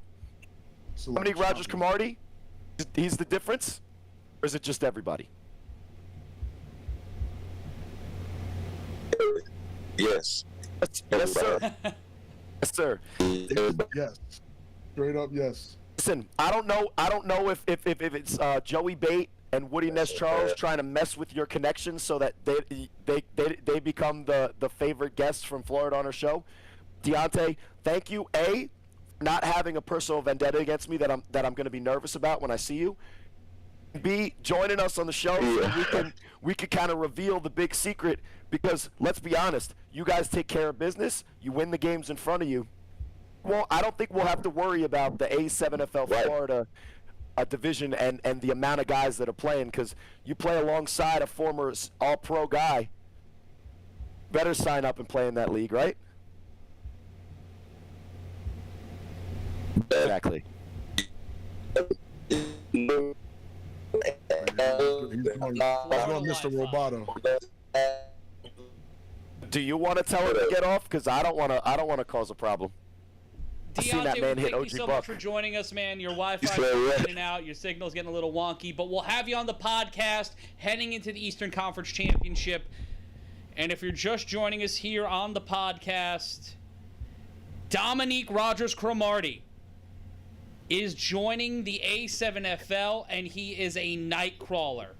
Dominique Rodgers-Cromarte, he's the difference, or is it just everybody? Yes. Yes, sir. Yes, sir. Yes. Straight up, yes. Listen, I don't know if it's Joey Bate and Woody Ness Charles trying to mess with your connections so that they become the favorite guests from Florida on our show. Deontay, thank you. A, not having a personal vendetta against me that I'm going to be nervous about when I see you. B, joining us on the show so we can kind of reveal the big secret, because let's be honest, you guys take care of business, you win the games in front of you. Well, I don't think we'll have to worry about the A7FL Florida division and the amount of guys that are playing, because you play alongside a former all-pro guy. Better sign up and play in that league, right? Exactly. Mr. Roboto. Do you want to tell him to get off? Because I don't want to cause a problem. Deontay, thank you so much for joining us, man. Your Wi-Fi is in and out. Your signal's getting a little wonky, but we'll have you on the podcast heading into the Eastern Conference Championship. And if you're just joining us here on the podcast, Dominique Rodgers-Cromarte is joining the A7FL, and he is a night crawler.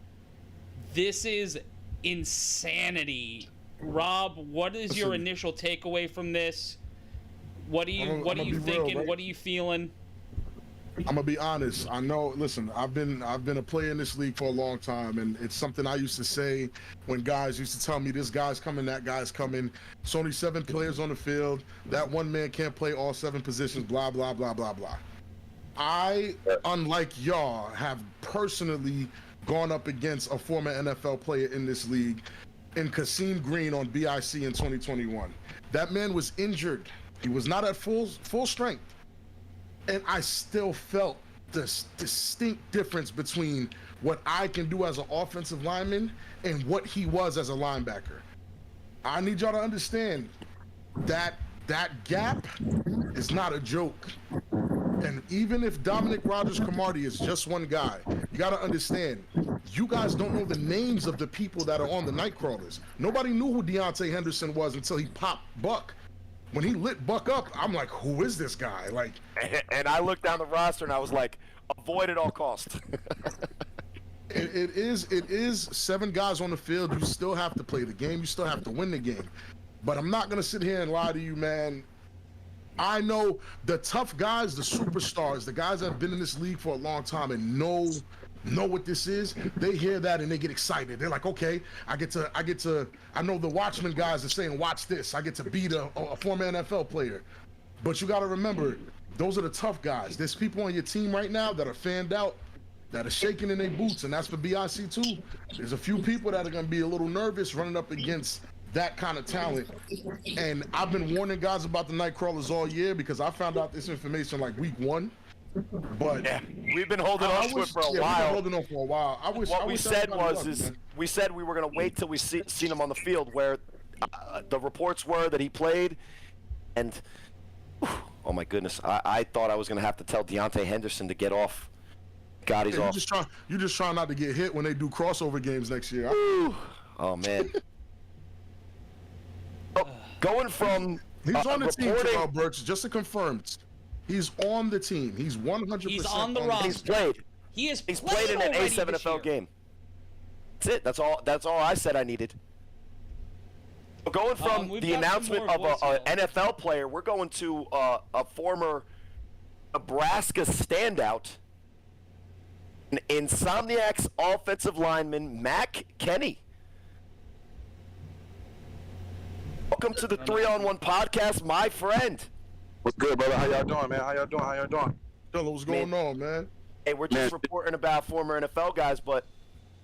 This is insanity. Rob, what is your initial takeaway from this? What are you thinking? Real, right? What are you feeling? I'm gonna be honest. I know. Listen, I've been a player in this league for a long time, and it's something I used to say when guys used to tell me this guy's coming, that guy's coming. It's only 7 players on the field. That one man can't play all 7 positions. Blah blah blah blah blah. I, unlike y'all, have personally gone up against a former NFL player in this league, in Kasim Green on BIC in 2021. That man was injured. He was not at full strength. And I still felt this distinct difference between what I can do as an offensive lineman and what he was as a linebacker. I need y'all to understand that gap is not a joke. And even if Dominique Rodgers-Cromarte is just one guy, you got to understand you guys don't know the names of the people that are on the Nightcrawlers. Nobody knew who Deontay Henderson was until he popped Buck. When he lit Buck up, I'm like, who is this guy? Like, and I looked down the roster and I was like, avoid at all costs. it is 7 guys on the field. You still have to play the game. You still have to win the game. But I'm not gonna sit here and lie to you, man. I know the tough guys, the superstars, the guys that have been in this league for a long time and know what this is. They hear that and they get excited. They're like, okay, I know the Watchmen guys are saying, watch this. I get to beat a former NFL player. But you got to remember, those are the tough guys. There's people on your team right now that are fanned out, that are shaking in their boots, and that's for BIC too. There's a few people that are going to be a little nervous running up against that kind of talent. And I've been warning guys about the Nightcrawlers all year because I found out this information like week 1. But yeah, we've been holding on to it for a while. We've been holding on for a while. What we said we said we were going to wait till we seen him on the field, where the reports were that he played, and oh my goodness, I thought I was going to have to tell Deontay Henderson to get off. God, he's off. You just trying not to get hit when they do crossover games next year. Oh man. Going from he's on the team, Terrell Burks, just to confirm. He's on the team. He's 100%. He's on the roster. He's played. He's played in an A7FL game. That's it. That's all I said I needed. Going from the announcement of an NFL player, we're going to a former Nebraska standout, an Insomniacs offensive lineman, Mac Kenny. Welcome to the 3-on-1 podcast, my friend. What's good, brother? How y'all doing, man? How y'all doing? What's going on, man? Hey, we're just reporting about former NFL guys, but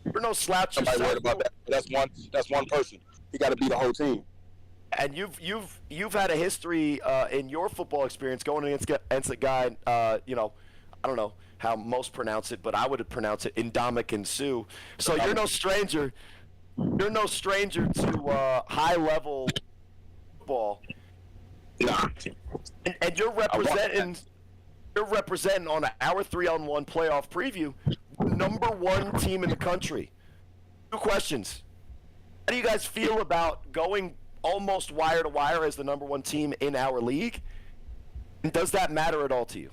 we're no slouch. Somebody worried about that. That's one person. He got to be the whole team. And you've had a history in your football experience going against a guy. I don't know how most pronounce it, but I would pronounce it Indomitian Sue. So you're no stranger. You're no stranger to high level football. Nah. And you're representing on our 3-on-1 playoff preview, #1 team in the country. 2 questions. How do you guys feel about going almost wire to wire as the #1 team in our league? And does that matter at all to you?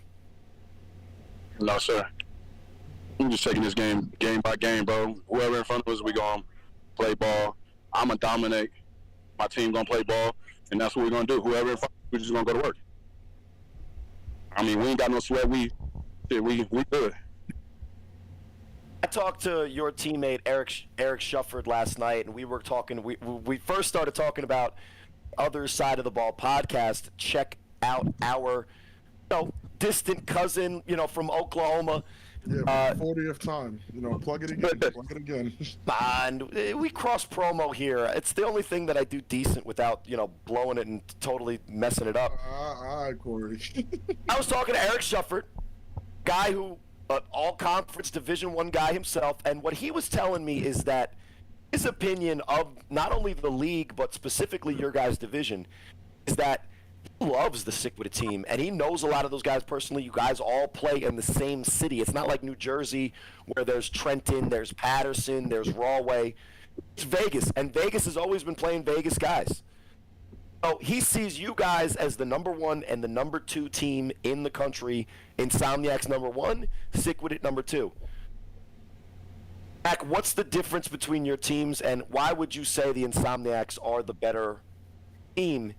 No, sir. I'm just taking this game by game, bro. Whoever in front of us, we going to play ball. I'm going to dominate. My team going to play ball, and that's what we're going to do. Whoever in front of us, we're just going to go to work. I mean, we ain't got no sweat. We good. I talked to your teammate Eric Shufford last night, and we were talking. We first started talking about Other Side of the Ball podcast. Check out our distant cousin, from Oklahoma. Yeah, 40th time. Plug it again. And we cross promo here. It's the only thing that I do decent without, blowing it and totally messing it up. All right, Corey. I was talking to Eric Shufford, guy who, all-conference Division I guy himself, and what he was telling me is that his opinion of not only the league, but specifically your guys' division, is that he loves the Sick-Witted team, and he knows a lot of those guys personally. You guys all play in the same city. It's not like New Jersey where there's Trenton, there's Patterson, there's Rahway. It's Vegas, and Vegas has always been playing Vegas guys. So he sees you guys as the #1 and the #2 team in the country. Insomniacs #1, Sick-Witted #2. Mac, what's the difference between your teams, and why would you say the Insomniacs are the better team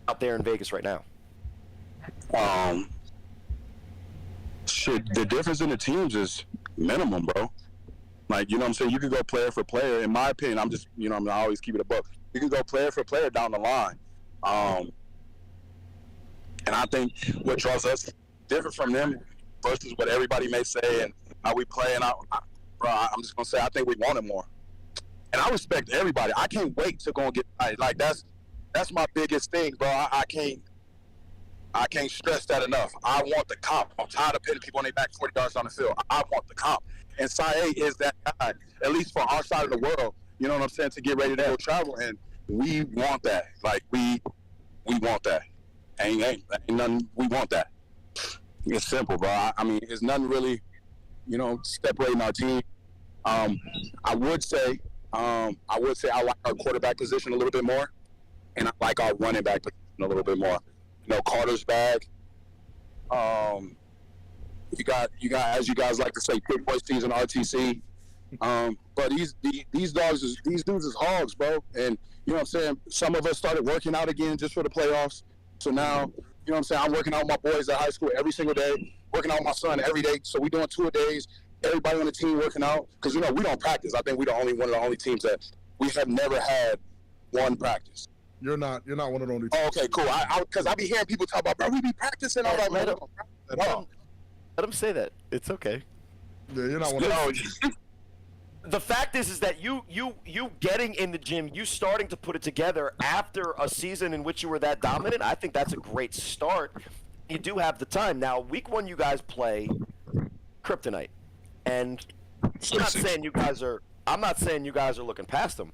out there in Vegas right now? The difference in the teams is minimum, bro. Like, you know what I'm saying? You could go player for player. In my opinion, I'm just, I always keep it a buck. You can go player for player down the line. And I think what draws us different from them versus what everybody may say and how we play. And I'm just going to say, I think we want it more. And I respect everybody. I can't wait to go and get – like, that's my biggest thing, bro. I can't stress that enough. I want the comp. I'm tired of pitting people on their back 40 yards down the field. I want the comp. And Sae is that guy, at least for our side of the world, you know what I'm saying, to get ready to go travel. And we want that. Like, we want that. Ain't nothing. We want that. It's simple, bro. I mean, it's nothing really, separating our team. I would say I like our quarterback position a little bit more, and I like our running back position a little bit more. You know, Carter's back. You got, as you guys like to say, big boy season RTC. But these dudes is hogs, bro. And you know what I'm saying? Some of us started working out again just for the playoffs. So now, you know what I'm saying? I'm working out with my boys at high school every single day, working out with my son every day. So we doing 2 a days. Everybody on the team working out because, you know, we don't practice. I think we're one of the only teams that we have never had one practice. You're not one of the only teams. Oh, okay, cool. Because I be hearing people talk about, bro, we be practicing. I'm like, Let man, him say that. It's okay. Yeah, you're not one of the The fact is that you getting in the gym, you starting to put it together after a season in which you were that dominant, I think that's a great start. You do have the time. Now, week 1 you guys play Kryptonite. And I'm not saying you guys are looking past them.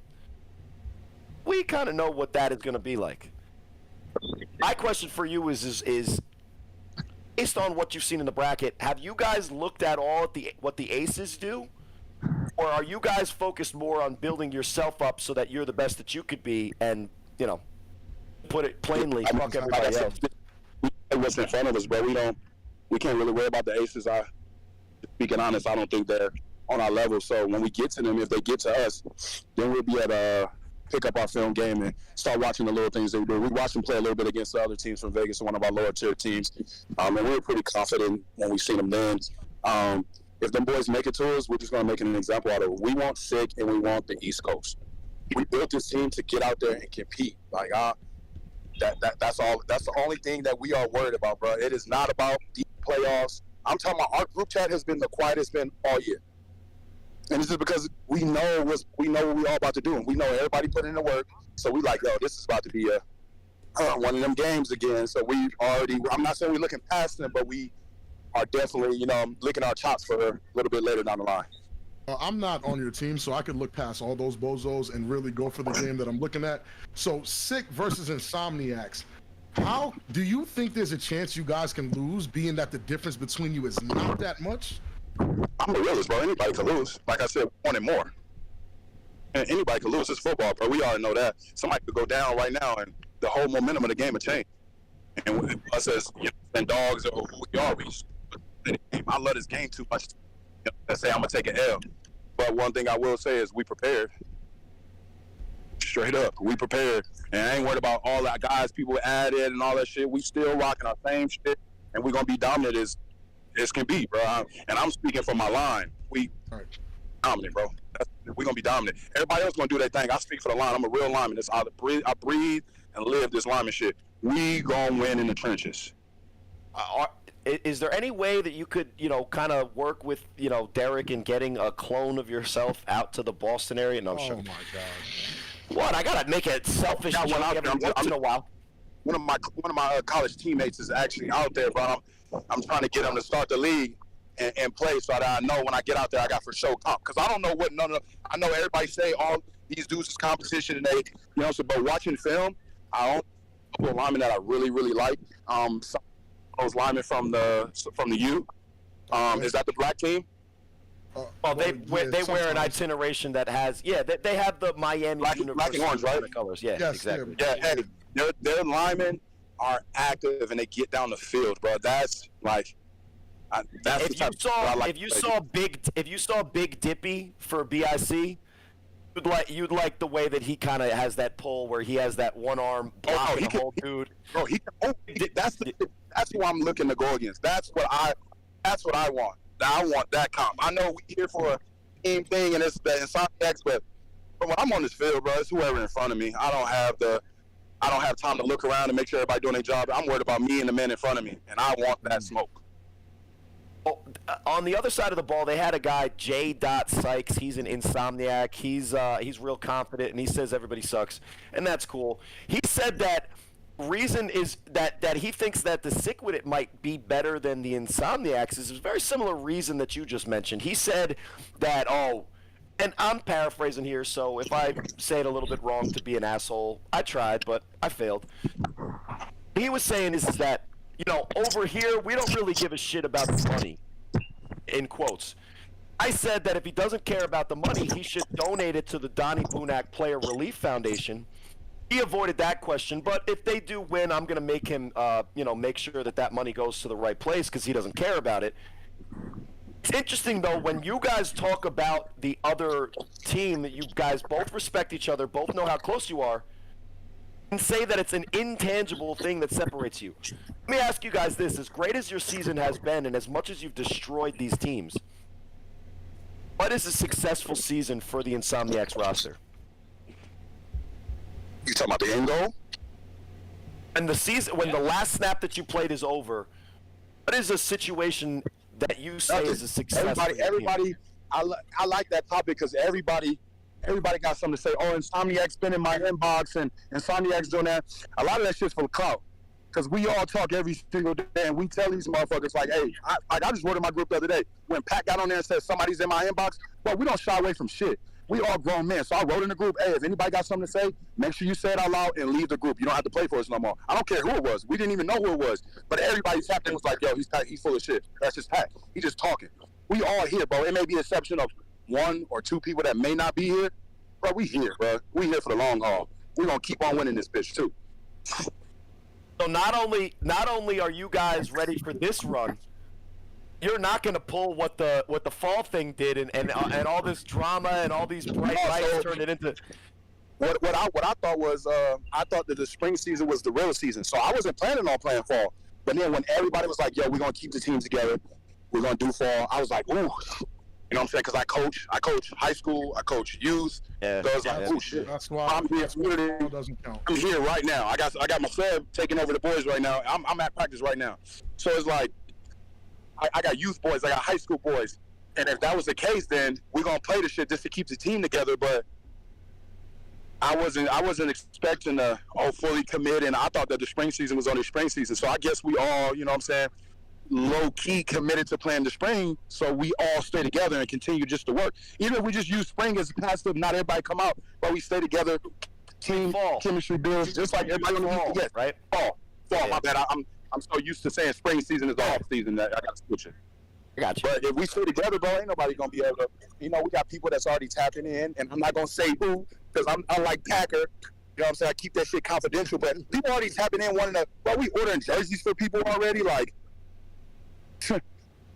We kind of know what that is going to be like. My question for you is based on what you've seen in the bracket, have you guys looked at all at what the aces do? Or are you guys focused more on building yourself up so that you're the best that you could be and, you know, put it plainly, fuck everybody else? What's in front of us, bro. We can't really worry about the aces. Speaking honest, I don't think they're on our level. So when we get to them, if they get to us, then we'll be able to pick up our film game and start watching the little things they do. We watched them play a little bit against the other teams from Vegas, one of our lower tier teams, and we were pretty confident when we seen them then. If them boys make it to us, we're just going to make an example out of it. We want SICK and we want the East Coast. We built this team to get out there and compete. Like, that's all. That's the only thing that we are worried about, bro. It is not about the playoffs. I'm talking about our group chat has been the quietest been all year. And this is because we know what we all about to do. And we know everybody put in the work. So we like, yo, this is about to be one of them games again. So I'm not saying we're looking past them, but we are definitely, you know, licking our chops for a little bit later down the line. I'm not on your team, so I could look past all those bozos and really go for the game that I'm looking at. So SICK versus Insomniacs. How do you think there's a chance you guys can lose, being that the difference between you is not that much? I'm a realist, bro. Anybody can lose. Like I said, we want it more. And anybody can lose. It's football, bro. We already know that. Somebody could go down right now, and the whole momentum of the game will change. And us as, you know, and dogs or who we are, I love this game too much to say I'm going to take an L. But one thing I will say is we prepared. Straight up, we prepared. And I ain't worried about all that guys people added and all that shit. We still rocking our same shit, and we're going to be dominant as can be, bro. And I'm speaking for my line. We dominant, bro. We're going to be dominant. Everybody else going to do their thing. I speak for the line. I'm a real lineman. I breathe and live this lineman shit. We going to win in the trenches. Is there any way that you could, you know, kind of work with, you know, Derek in getting a clone of yourself out to the Boston area? No, sure. Oh, my God. What? I got to make a selfish joke every once in a while. One of my college teammates is actually out there, bro. I'm trying to get him to start the league and play so that I know when I get out there I got for sure comp. Because I don't know what I know everybody say all these dudes is competition and they, you know, so but watching film, I own a couple of linemen that I really, really like. Some of those linemen from the U. Is that the black team? Well, they wear an itineration that has, they have the Miami black and orange, right? Colors. Yeah, yes, exactly. Yeah, hey, their linemen are active and they get down the field, bro. That's like, that's if you saw Big Dippy for BIC, you'd like the way that he kind of has that pull where he has that one arm blocking the whole dude. Bro, that's who I'm looking to go against. That's what I want. I want that comp. I know we here for a team thing and it's the Insomniacs, but when I'm on this field, bro, it's whoever in front of me. I don't have time to look around and make sure everybody doing their job. I'm worried about me and the men in front of me, and I want that smoke. On the other side of the ball, they had a guy, J. Sykes. He's an Insomniac. He's real confident, and he says everybody sucks, and that's cool. He said that reason is that he thinks that the Sick With It might be better than the Insomniacs is a very similar reason that you just mentioned. He said that, and I'm paraphrasing here, so if I say it a little bit wrong to be an asshole, I tried, but I failed. He was saying is that, you know, over here, we don't really give a shit about the money, in quotes. I said that if he doesn't care about the money, he should donate it to the Donnie Bunak Player Relief Foundation. He avoided that question, but if they do win, I'm going to make him, make sure that money goes to the right place because he doesn't care about it. It's interesting, though, when you guys talk about the other team that you guys both respect each other, both know how close you are, and say that it's an intangible thing that separates you. Let me ask you guys this. As great as your season has been and as much as you've destroyed these teams, what is a successful season for the Insomniacs roster? You talking about the end goal? And the season, when the last snap that you played is over, what is a situation that you say is a success? Everybody, I like that topic because everybody got something to say. Oh, Insomniac's been in my inbox and Insomniac's doing that. A lot of that shit's for the clout. Because we all talk every single day and we tell these motherfuckers like, hey, I just wrote in my group the other day. When Pat got on there and said somebody's in my inbox, well, we don't shy away from shit. We all grown men. So I wrote in the group, hey, if anybody got something to say, make sure you say it out loud and leave the group. You don't have to play for us no more. I don't care who it was. We didn't even know who it was. But everybody tapped in was like, yo, he's full of shit. That's just Pat. He's just talking. We all here, bro. It may be an exception of 1 or 2 people that may not be here. Bro, we here, bro. We here for the long haul. We're going to keep on winning this bitch, too. So not only are you guys ready for this run, you're not going to pull what the fall thing did and all this drama and all these bright lights turned it into. What I thought was I thought that the spring season was the real season, so I wasn't planning on playing fall. But then when everybody was like, "Yo, we're gonna keep the team together, we're gonna do fall," I was like, "Ooh," you know what I'm saying? Because I coach high school, I coach youth. Yeah. So I was like, "Ooh, shit." That's why I'm here. Doesn't count. I'm here right now. I got my Feb taking over the boys right now. I'm at practice right now. So it's like I got youth boys, I got high school boys. And if that was the case, then we're gonna play the shit just to keep the team together. But I wasn't expecting to fully commit, and I thought that the spring season was only spring season. So I guess we all, you know what I'm saying, low key committed to playing the spring, so we all stay together and continue just to work. Even if we just use spring as a passive, not everybody come out, but we stay together, team chemistry builds, just like everybody on the weekend. Yes, right? Fall. Yeah. My bad. I'm so used to saying spring season is off season that I got to switch it. I got you. But if we stay together, bro, ain't nobody gonna be able to. We got people that's already tapping in, and I'm not gonna say who, because I'm like Packer. You know what I'm saying? I keep that shit confidential, but people already tapping in, wanting to. Bro, we ordering jerseys for people already. Like,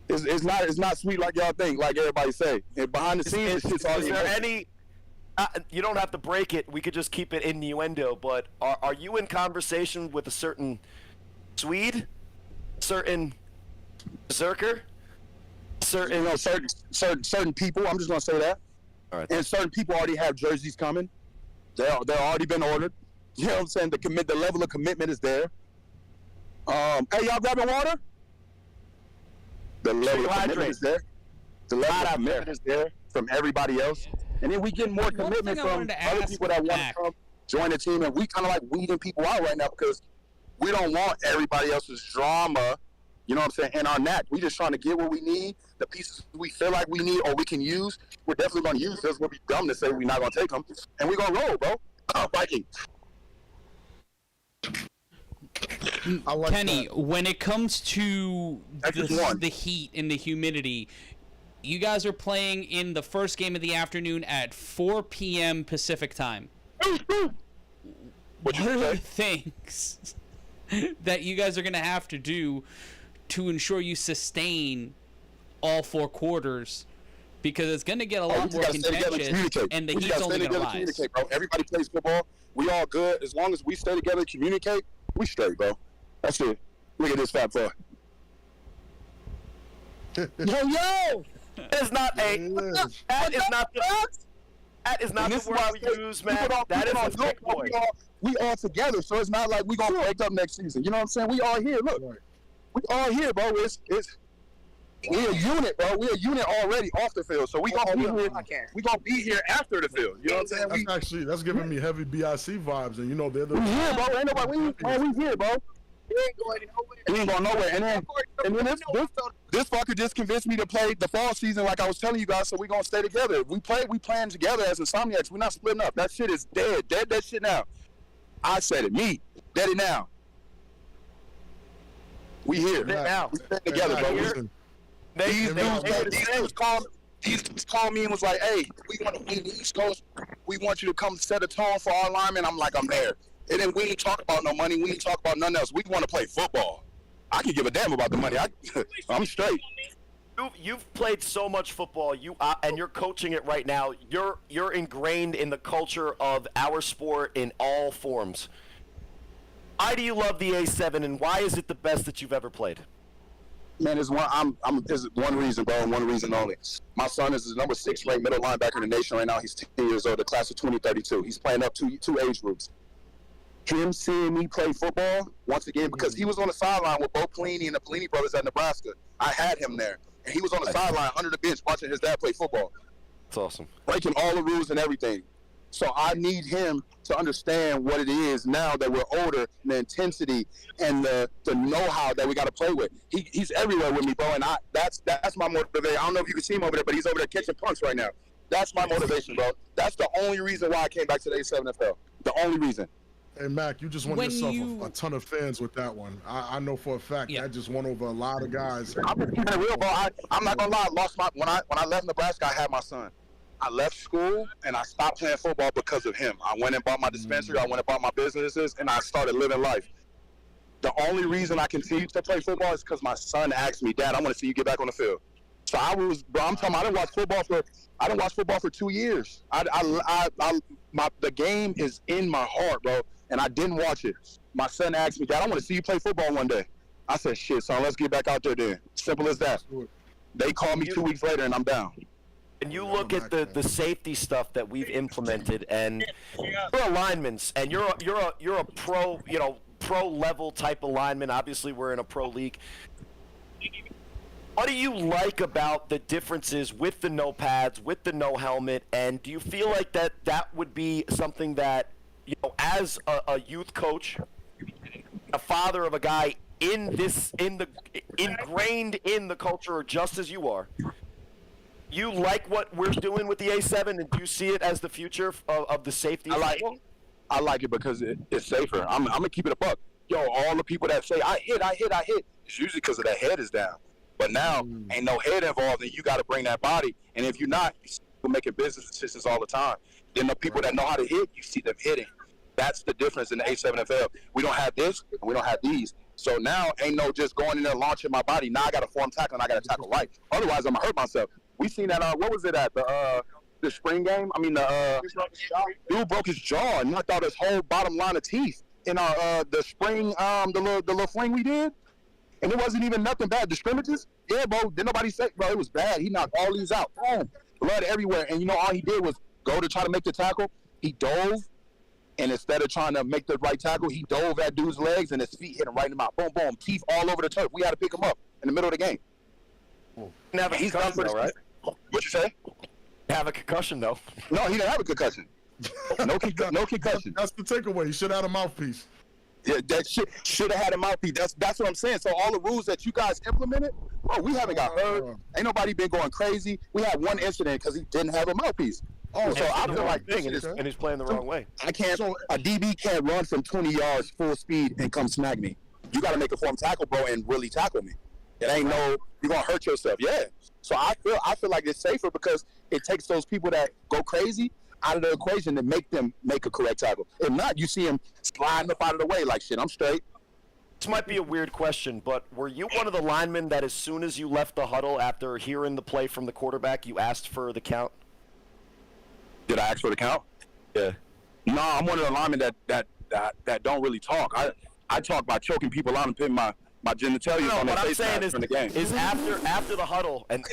it's not sweet like y'all think, like everybody say. And behind the scenes, this shit's already. Is there any? You don't have to break it. We could just keep it innuendo. But are you in conversation with a certain Swede, certain Berserker? Certain people. I'm just gonna say that. All right. And certain people already have jerseys coming. They're already been ordered. You know what I'm saying? The level of commitment is there. Hey, y'all grabbing water? The level of commitment is there. The level of commitment is there from everybody else, and then we get more commitment from other people that want to come join the team, and we kind of like weeding people out right now because we don't want everybody else's drama. You know what I'm saying? And our knack, we just trying to get what we need, the pieces we feel like we need or we can use. We're definitely going to use this. We'll be dumb to say we're not going to take them. And we're going to roll, bro. Vikings. I like Kenny, that. when it comes to one. the heat and the humidity, you guys are playing in the first game of the afternoon at 4 p.m. Pacific time. What are the things that you guys are going to have to do to ensure you sustain all 4 quarters? Because it's going to get a lot more contentious, and the heat's only going to rise. Bro. Everybody plays football. We all good. As long as we stay together and communicate, we straight, bro. That's it. Look at this fat fuck. Yo! That is not the word we use, man. That is a big boy. We all together, so it's not like we gonna break up next season. You know what I'm saying? We all here. Look, we all here, bro. We're a unit, bro. We're a unit already off the field, so we gonna be here. We gonna be here after the field. You know what I'm saying? That's giving me heavy BIC vibes, and they're the. We here, bro. Ain't nobody. We here, bro. He ain't going nowhere. He ain't going nowhere. And then this fucker just convinced me to play the fall season like I was telling you guys, so we gonna stay together. We playing together as Insomniacs. We're not splitting up. That shit is dead. Dead that shit now. I said it. Me. Dead it now. We here. Now. We stay together, bro. Listen. These dudes He called me and was like, "Hey, we want to win the East Coast. We want you to come set a tone for our linemen." I'm like, "I'm there." And then we didn't talk about no money. We didn't talk about nothing else. We want to play football. I can give a damn about the money. I'm straight. You've played so much football. And you're coaching it right now. You're ingrained in the culture of our sport in all forms. Why do you love the A7, and why is it the best that you've ever played? Man, there's one reason, bro, and one reason only. My son is the number 6 ranked middle linebacker in the nation right now. He's 10 years old, the class of 2032. He's playing up two age groups. Him seeing me play football, once again, because he was on the sideline with Bo Pelini and the Pelini brothers at Nebraska. I had him there. And he was on the sideline under the bench watching his dad play football. That's awesome. Breaking all the rules and everything. So I need him to understand what it is now that we're older, and the intensity and the know-how that we got to play with. He's everywhere with me, bro, and that's my motivation. I don't know if you can see him over there, but he's over there catching punks right now. That's my motivation, bro. That's the only reason why I came back to the A7FL. The only reason. Hey, Mac, you just won yourself a ton of fans with that one. I know for a fact that just won over a lot of guys. I'm just keeping it real, bro. I'm not gonna lie. When I left Nebraska, I had my son. I left school and I stopped playing football because of him. I went and bought my dispensary. I went and bought my businesses, and I started living life. The only reason I continued to play football is because my son asked me, "Dad, I want to see you get back on the field." So I'm talking. I didn't watch football for 2 years. The game is in my heart, bro, and I didn't watch it. My son asked me, "Dad, I want to see you play football one day." I said, "Shit, son, let's get back out there then." Simple as that. They called me 2 weeks later, and I'm down. And you look at the safety stuff that we've implemented, and you're a lineman, and you're a pro, pro level type of lineman. Obviously, we're in a pro league. What do you like about the differences with the no pads, with the no helmet, and do you feel like that would be something that, as a youth coach, a father of a guy ingrained in the culture, just as you are, you like what we're doing with the A7, and do you see it as the future of the safety? I like it because it's safer. I'm gonna keep it a buck. All the people that say I hit, it's usually because of the head is down. But now ain't no head involved, and you got to bring that body. And if you're not, you see people making business decisions all the time. Then the people that know how to hit, you see them hitting. That's the difference in the A7FL. We don't have this, and we don't have these. So now ain't no just going in there launching my body. Now I got to form tackle, and I got to tackle right. Otherwise, I'm gonna hurt myself. We seen that. What was it at the spring game? I mean, dude broke his jaw and knocked out his whole bottom line of teeth in the spring the little fling we did, and it wasn't even nothing bad. The scrimmages, yeah, bro. Didn't nobody say, bro? It was bad. He knocked all these out. Boom, blood everywhere. And all he did was go to try to make the tackle. He dove, and instead of trying to make the right tackle, he dove at dude's legs, and his feet hit him right in the mouth. Boom, boom, teeth all over the turf. We had to pick him up in the middle of the game. He's done for this, right? What you say? Have a concussion, though. No, he didn't have a concussion. No concussion. That's the takeaway. He should have had a mouthpiece. Yeah, that shit should have had a mouthpiece. That's what I'm saying. So all the rules that you guys implemented, bro, we haven't got hurt. Ain't nobody been going crazy. We had one incident because he didn't have a mouthpiece. So I feel like and he's playing the wrong way. I can't. A DB can't run from 20 yards full speed and come smack me. You got to make a form tackle, bro, and really tackle me. It ain't you're gonna hurt yourself. Yeah. So I feel like it's safer because it takes those people that go crazy out of the equation and make them make a correct tackle. If not, you see them sliding up out of the way like, shit, I'm straight. This might be a weird question, but were you one of the linemen that as soon as you left the huddle after hearing the play from the quarterback, you asked for the count? Did I ask for the count? Yeah. No, I'm one of the linemen that don't really talk. I talk by choking people out and putting my genitalia on their face mask in the game. Is after the huddle, and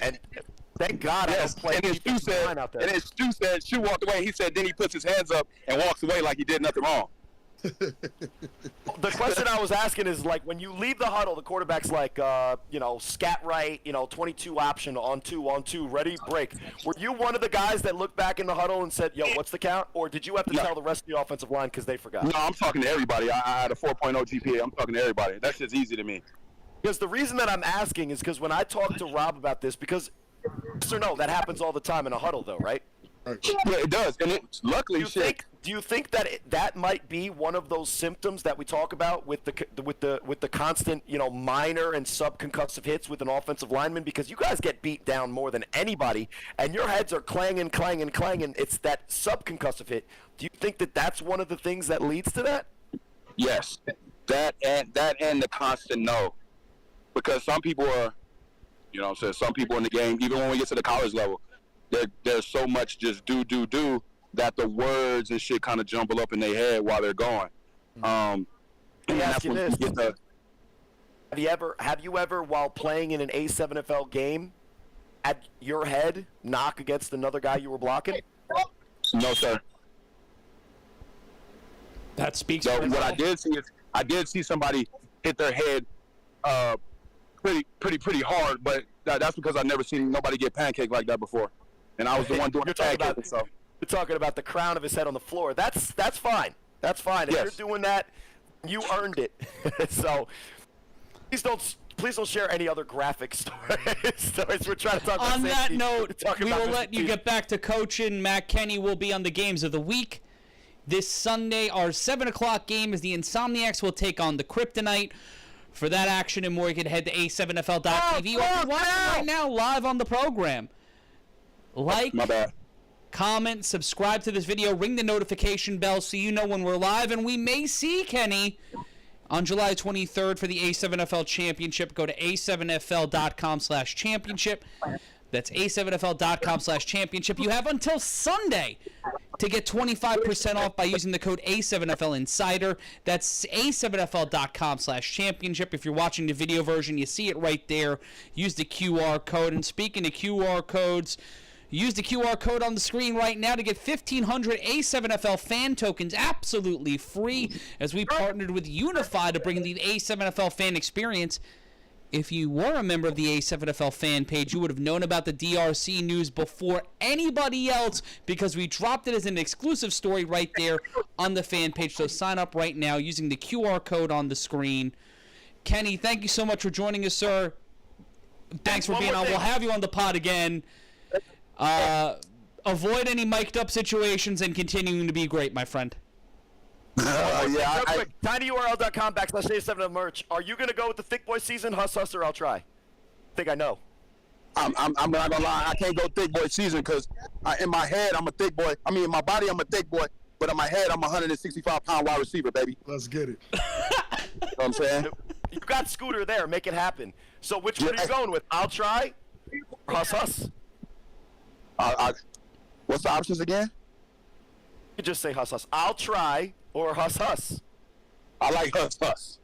thank God I don't play. And then Stu said, Stu walked away, and he said, then he puts his hands up and walks away like he did nothing wrong. The question I was asking is, like, when you leave the huddle, the quarterback's like, scat right, 22 option, on two, ready, break. Were you one of the guys that looked back in the huddle and said, yo, what's the count? Or did you have to tell the rest of the offensive line because they forgot? No, I'm talking to everybody. I had a 4.0 GPA. I'm talking to everybody. That's just easy to me. Because the reason that I'm asking is because when I talked to Rob about this, because, yes or no, that happens all the time in a huddle, though, right? Right. Yeah, it does, and luckily, Do you think that that might be one of those symptoms that we talk about with the constant, minor and subconcussive hits with an offensive lineman? Because you guys get beat down more than anybody, and your heads are clanging. It's that subconcussive hit. Do you think that that's one of the things that leads to that? Yes, that and the constant no, because some people are, some people in the game, even when we get to the college level, there's so much just do that the words and shit kind of jumble up in their head while they're going. And that's when you get the. Have you ever, while playing in an A7FL game, had your head knock against another guy you were blocking? No, sir. That speaks. So what I did see is I did see somebody hit their head pretty hard, but that's because I've never seen nobody get pancaked like that before, and I was the one doing the pancake. So. You're talking about the crown of his head on the floor. That's fine. That's fine. If you're doing that, you earned it. So please don't share any other graphic stories. We're trying to talk about on that safety. note, we will let you get back to coaching. Matt Kenny will be on the games of the week. This Sunday, our 7 o'clock game is the Insomniacs will take on the Kryptonite. For that action and more, you can head to a7fl.tv. Right now, live on the program. My bad. Comment, subscribe to this video, ring the notification bell so you know when we're live, and we may see Kenny on July 23rd for the A7FL Championship. Go to a7fl.com/championship. That's a7fl.com/championship. You have until Sunday to get 25% off by using the code A7FL Insider. That's a7fl.com/championship. If you're watching the video version, you see it right there. Use the QR code. And speaking of QR codes, use the QR code on the screen right now to get 1,500 A7FL fan tokens absolutely free as we partnered with Unify to bring the A7FL fan experience. If you were a member of the A7FL fan page, you would have known about the DRC news before anybody else because we dropped it as an exclusive story right there on the fan page. So sign up right now using the QR code on the screen. Kenny, thank you so much for joining us, sir. Thanks for being on. We'll have you on the pod again. Avoid any mic'd up situations and continuing to be great, my friend. Real quick, tinyurl.com/A7FL merch. Are you going to go with the thick boy season, Huss, or I'll try? I think I know. I'm not gonna lie, I can't go thick boy season because in my head I'm a thick boy. I mean, in my body I'm a thick boy, but in my head I'm a 165-pound wide receiver, baby. Let's get it. You know what I'm saying? You got Scooter there. Make it happen. So which one are you going with? I'll try or Huss? What's the options again? You just say Huss. I'll try or Huss. I like Huss.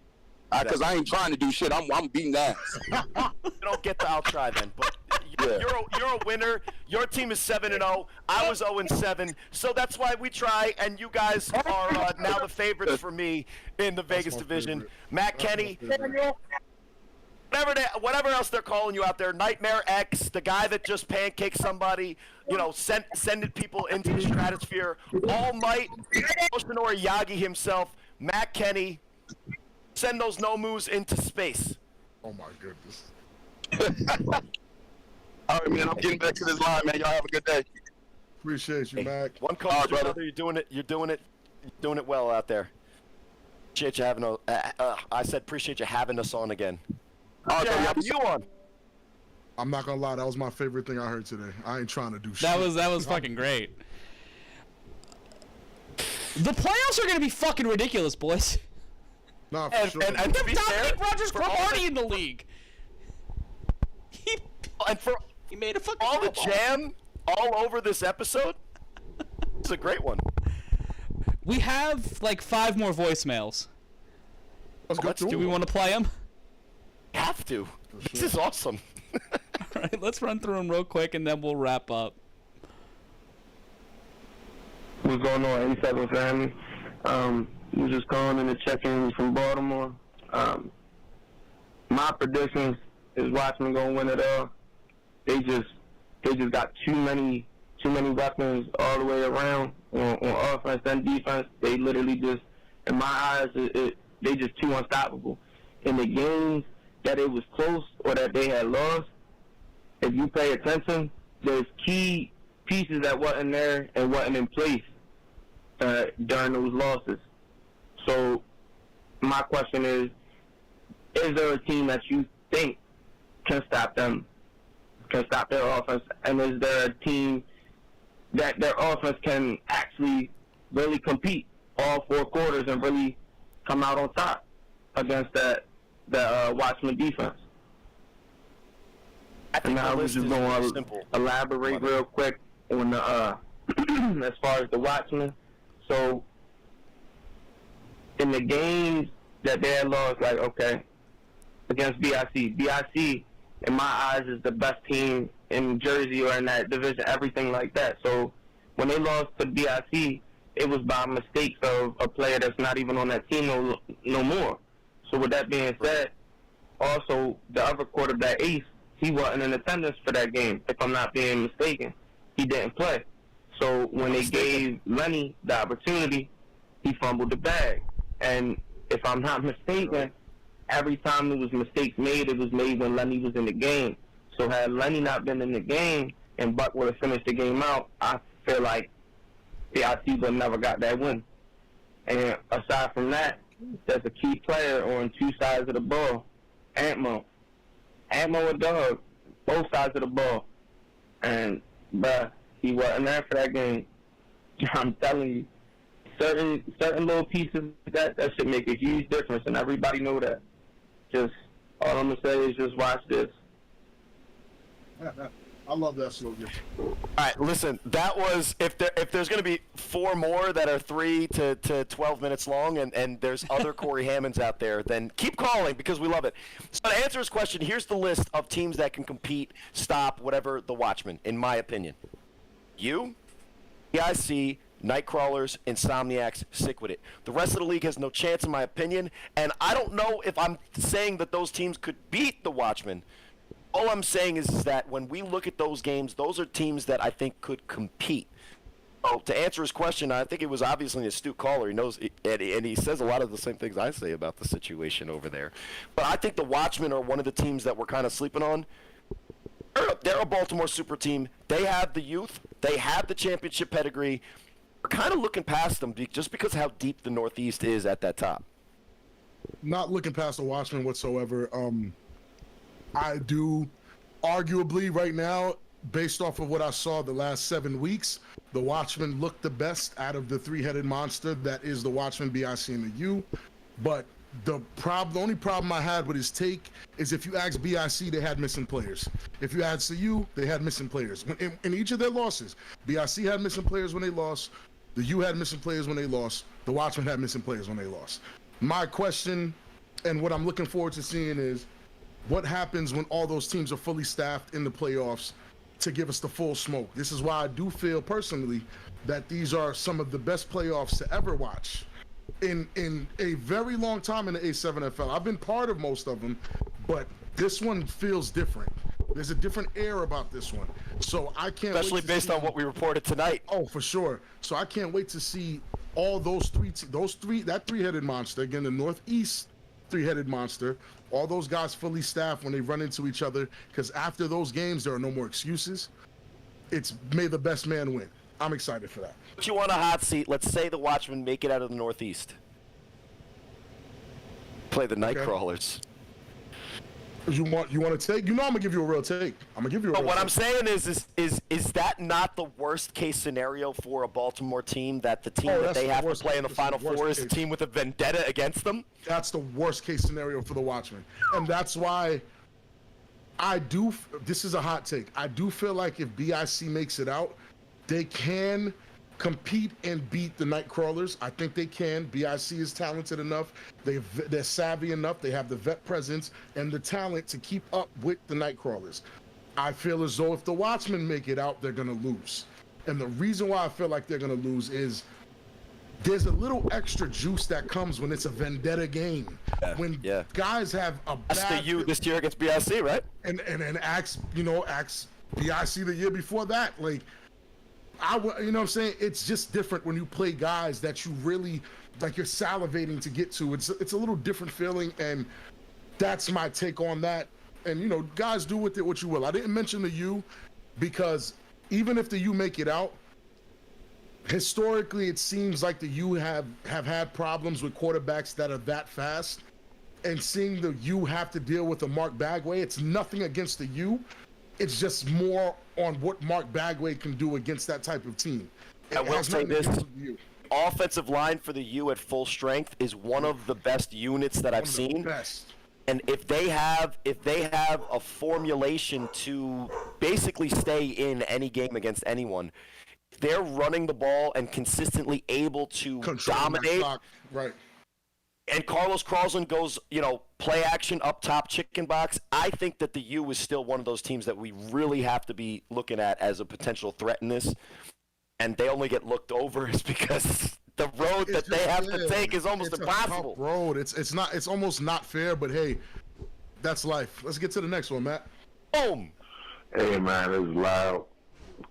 Because I ain't trying to do shit. I'm beating ass. You don't get the I'll try then. But you're a winner. Your team is 7-0. I was 0-7. So that's why we try. And you guys are now the favorites for me in the Vegas division. Favorite. Matt Kenny. Whatever else they're calling you out there, Nightmare X, the guy that just pancaked somebody, sending people into the stratosphere, All Might, Yoshinori Yagi himself, Matt Kenny, send those no-moves into space. Oh my goodness. All right, man, I'm getting back to this line, man. Y'all have a good day. Appreciate you, Mac. One coach to another, you're doing it well out there. Appreciate you having appreciate you having us on again. Having you on. I'm not gonna lie, that was my favorite thing I heard today. I ain't trying to do shit. That was fucking great. The playoffs are gonna be fucking ridiculous, boys. Nah, for sure. And to be Dominique Rodgers-Cromarte in the league. He made a fucking all the jam all over this episode. It's a great one. We have like 5 more voicemails. Do we want to play them? Have to. This is awesome. All right, let's run through them real quick and then we'll wrap up. What's going on, A7 family? We're just calling in to check in from Baltimore. My predictions is Watchmen gonna win it all. They just got too many weapons all the way around on offense and defense. They literally just, in my eyes, they just too unstoppable. In the games that it was close or that they had lost, if you pay attention, there's key pieces that wasn't there and wasn't in place during those losses. So my question is there a team that you think can stop them, can stop their offense, and is there a team that their offense can actually really compete all 4 quarters and really come out on top against the Watchmen defense? I think now the we're list just is going very to simple. elaborate real quick on the as far as the Watchmen. So in the games that they had lost, like, okay, against BIC in my eyes is the best team in Jersey or in that division, everything like that. So when they lost to BIC, it was by mistakes of a player that's not even on that team no more. So with that being said, also the other quarterback, Ace, he wasn't in attendance for that game, if I'm not being mistaken. He didn't play. So when they gave Lenny the opportunity, he fumbled the bag. And if I'm not mistaken, every time there was mistakes made, it was made when Lenny was in the game. So had Lenny not been in the game and Buck would have finished the game out, I feel like BIC would have never got that win. And aside from that, there's a key player on 2 sides of the ball, Antmo and Doug, both sides of the ball. And, bruh, he wasn't there for that game. I'm telling you, certain little pieces that should make a huge difference, and everybody know that. Just, all I'm going to say is just watch this. I love that slogan. All right, listen. That was if there's going to be 4 more that are 3 to 12 minutes long, and there's other Cory Hammonds out there, then keep calling because we love it. So to answer his question, here's the list of teams that can compete, stop, whatever the Watchmen. In my opinion, BIC, Nightcrawlers, Insomniacs, stick with it. The rest of the league has no chance, in my opinion, and I don't know if I'm saying that those teams could beat the Watchmen. All I'm saying is that when we look at those games, those are teams that I think could compete. So to answer his question, I think it was obviously an astute caller. He knows, and he says a lot of the same things I say about the situation over there. But I think the Watchmen are one of the teams that we're kind of sleeping on. They're a Baltimore super team. They have the youth. They have the championship pedigree. We're kind of looking past them just because of how deep the Northeast is at that top. Not looking past the Watchmen whatsoever. I do, arguably right now, based off of what I saw the last 7 weeks, the Watchmen look the best out of the 3-headed monster that is the Watchmen, BIC, and the U. But the only problem I had with his take is if you ask BIC, they had missing players. If you ask the U, they had missing players. In each of their losses, BIC had missing players when they lost. The U had missing players when they lost. The Watchmen had missing players when they lost. My question, and what I'm looking forward to seeing is, what happens when all those teams are fully staffed in the playoffs to give us the full smoke? This is why I do feel personally that these are some of the best playoffs to ever watch in a very long time in the A7FL. I've been part of most of them, but this one feels different. There's a different air about this one. So I can't wait Especially based on what we reported tonight. Oh, for sure. So I can't wait to see all that 3-headed monster, again, the Northeast 3-headed monster, all those guys fully staffed when they run into each other, because after those games, there are no more excuses. It's may the best man win. I'm excited for that. Put you on a hot seat. Let's say the Watchmen make it out of the Northeast. Play the Nightcrawlers. You want to take? You know I'm gonna give you a real take. I'm gonna give you a real But what take. I'm saying is that not the worst case scenario for a Baltimore team, that the team that they have to play in the Final Four is a team with a vendetta against them? That's the worst case scenario for the Watchmen, and that's why this is a hot take. I do feel like if BIC makes it out, they can compete and beat the Nightcrawlers. I think they can. BIC is talented enough. They're savvy enough. They have the vet presence and the talent to keep up with the Nightcrawlers. I feel as though if the Watchmen make it out, they're going to lose. And the reason why I feel like they're going to lose is there's a little extra juice that comes when it's a vendetta game. When guys have a That's bad... the U this year against BIC, right? And axe BIC the year before that. Like, you know what I'm saying? It's just different when you play guys that you really, like, you're salivating to get to. It's a little different feeling, and that's my take on that. And, you know, guys, do with it what you will. I didn't mention the U because even if the U make it out, historically it seems like the U have had problems with quarterbacks that are that fast. And seeing the U have to deal with a Mark Bagway, it's nothing against the U. It's just more on what Mark Bagway can do against that type of team. I will say this. Offensive line for the U at full strength is one of the best units that I've seen. Best. And if they have a formulation to basically stay in any game against anyone, if they're running the ball and consistently able to dominate. Right. And Carlos Carlson goes, play action up top, chicken box. I think that the U is still one of those teams that we really have to be looking at as a potential threat in this. And they only get looked over is because the road that they have to take is almost impossible. A tough road. It's almost not fair, but hey, that's life. Let's get to the next one, Matt. Boom. Hey man, it's loud.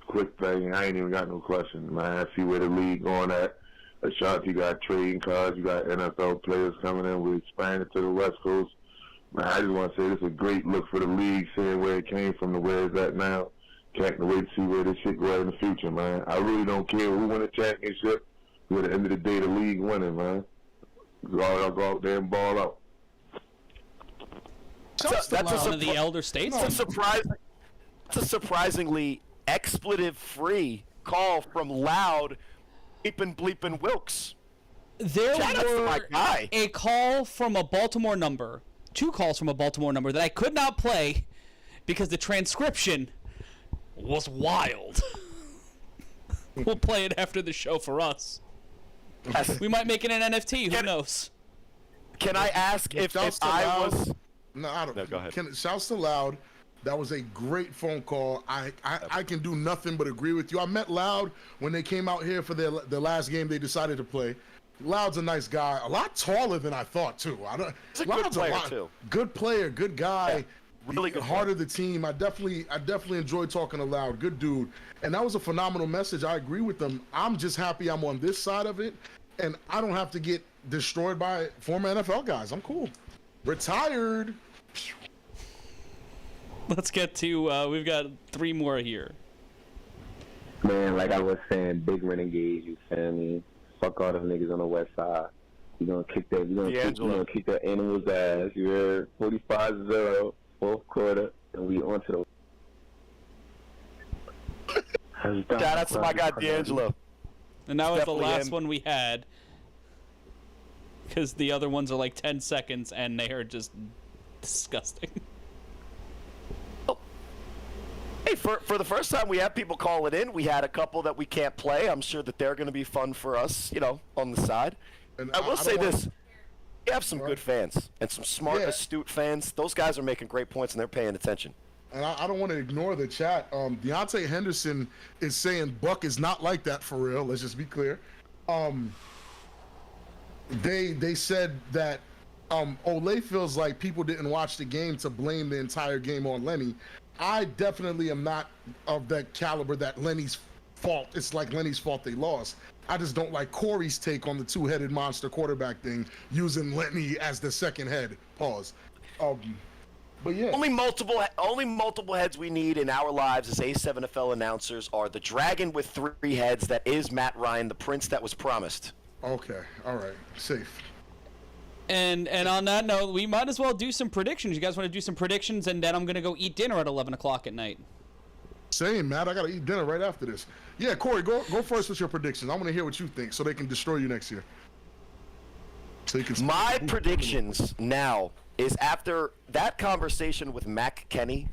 Quick thing. I ain't even got no question, man. I see where the league going at. Ashanti got trading cards. You got NFL players coming in. We're expanding to the West Coast. Man, I just want to say this is a great look for the league, seeing where it came from to where it's at now. Can't wait to see where this shit go in the future, man. I really don't care who win a championship. But at the end of the day, the league winning, man. Go out there and ball out. That's one of the elder states. That's a surprisingly expletive-free call from Loud. Bleepin' Wilkes. There were a call from a Baltimore number, 2 calls from a Baltimore number that I could not play because the transcription was wild. We'll play it after the show for us. Yes. We might make it an NFT. Who knows? Can I ask if I was? No, I don't. No, go ahead. Shouts to Loud. That was a great phone call. I can do nothing but agree with you. I met Loud when they came out here for the last game they decided to play. Loud's a nice guy, a lot taller than I thought too. He's a good player too. Good player, good guy. Yeah, really good. Heart of the team. I definitely enjoyed talking to Loud. Good dude. And that was a phenomenal message. I agree with them. I'm just happy I'm on this side of it, and I don't have to get destroyed by former NFL guys. I'm cool. Retired. Let's get to, we've got 3 more here. Man, like I was saying, big renegades, you feel me? Fuck all them niggas on the west side. We gonna kick that, we gonna kick that animal's ass. You heard? 45-0, 4th quarter, and we on to the... Shout out to my guy D'Angelo. And that was the last one we had. Because the other ones are like 10 seconds, and they are just disgusting. Hey, for the first time we have people call it in. We had a couple that we can't play. I'm sure that they're going to be fun for us, on the side. And I will say this. We have some good fans and some smart, astute fans. Those guys are making great points, and they're paying attention. And I don't want to ignore the chat. Deontay Henderson is saying Buck is not like that for real. Let's just be clear. They said that Ole feels like people didn't watch the game to blame the entire game on Lenny. I definitely am not of that caliber that Lenny's fault. It's like Lenny's fault they lost. I just don't like Cory's take on the 2-headed monster quarterback thing, using Lenny as the second head. Pause. But yeah. Only multiple heads we need in our lives as A7FL announcers are the dragon with 3 heads that is Matt Ryan, the prince that was promised. Okay. All right. Safe. And on that note, we might as well do some predictions. You guys want to do some predictions, and then I'm going to go eat dinner at 11 o'clock at night. Same, Matt. I got to eat dinner right after this. Yeah, Cory, go first with your predictions. I want to hear what you think so they can destroy you next year. So you can. My predictions now is after that conversation with Mac Kenny,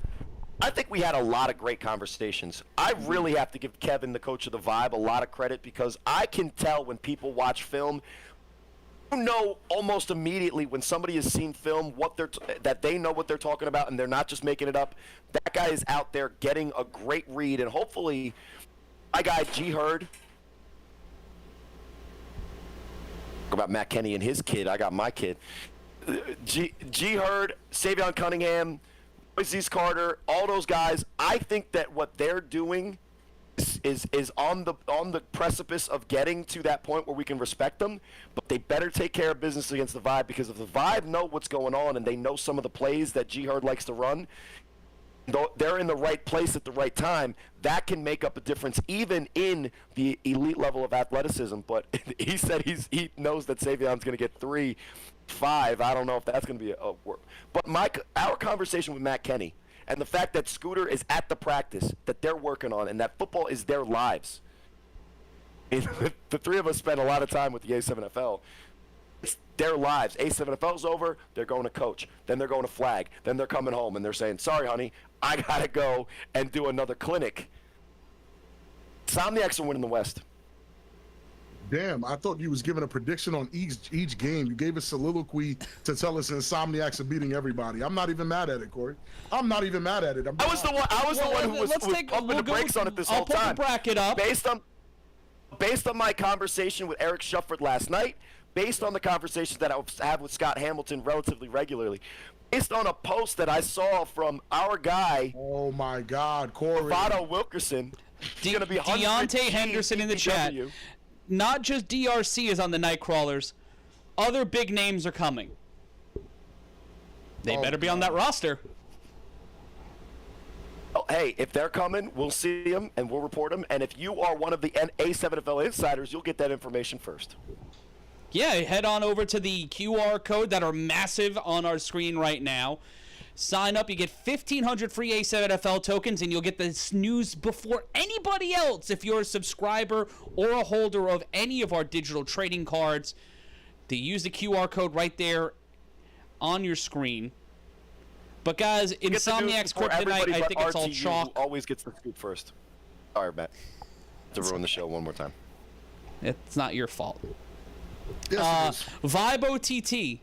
I think we had a lot of great conversations. I really have to give Kevin, the coach of the Vibe, a lot of credit because I can tell when people watch film. You know almost immediately when somebody has seen film that they know what they're talking about and they're not just making it up. That guy is out there getting a great read, and hopefully my guy G Hurd about Matt Kenny and his kid. I got my kid. G Hurd, Savion Cunningham, Moises Carter, all those guys. I think that what they're doing is on the precipice of getting to that point where we can respect them, but they better take care of business against the Vibe, because if the Vibe know what's going on and they know some of the plays that G Hurd likes to run, they're in the right place at the right time, that can make up a difference even in the elite level of athleticism. But he said he knows that Savion's going to get 3-5. I don't know if that's going to be a work. But our conversation with Matt Kenny and the fact that Scooter is at the practice that they're working on and that football is their lives. The three of us spend a lot of time with the A7FL. It's their lives. A7FL's over, they're going to coach. Then they're going to flag. Then they're coming home and they're saying, sorry, honey, I got to go and do another clinic. Insomniacs are winning the West. Damn, I thought you was giving a prediction on each game. You gave a soliloquy to tell us Insomniacs are beating everybody. I'm not even mad at it, Corey. I'm not even mad at it. I was the one who was pumping the brakes on it this whole time. I'll put the bracket up. Based on my conversation with Eric Shufford last night, based on the conversations that I have with Scott Hamilton relatively regularly, based on a post that I saw from our guy. Oh my God, Corey. Vado Wilkerson. Going to be Deontay Henderson in the chat. Not just DRC is on the Nightcrawlers. Other big names are coming. They better be on that roster. Oh, hey, if they're coming, we'll see them and we'll report them. And if you are one of the A7FL insiders, you'll get that information first. Yeah, head on over to the QR code that are massive on our screen right now. Sign up, you get 1,500 free A7FL tokens, and you'll get this news before anybody else if you're a subscriber or a holder of any of our digital trading cards. They use the QR code right there on your screen. But guys, Insomniac's Kryptonite, I think it's all chalk. Always gets the scoop first. Sorry, Matt. To ruin the show one more time. It's not your fault. Yes, Vibe OTT.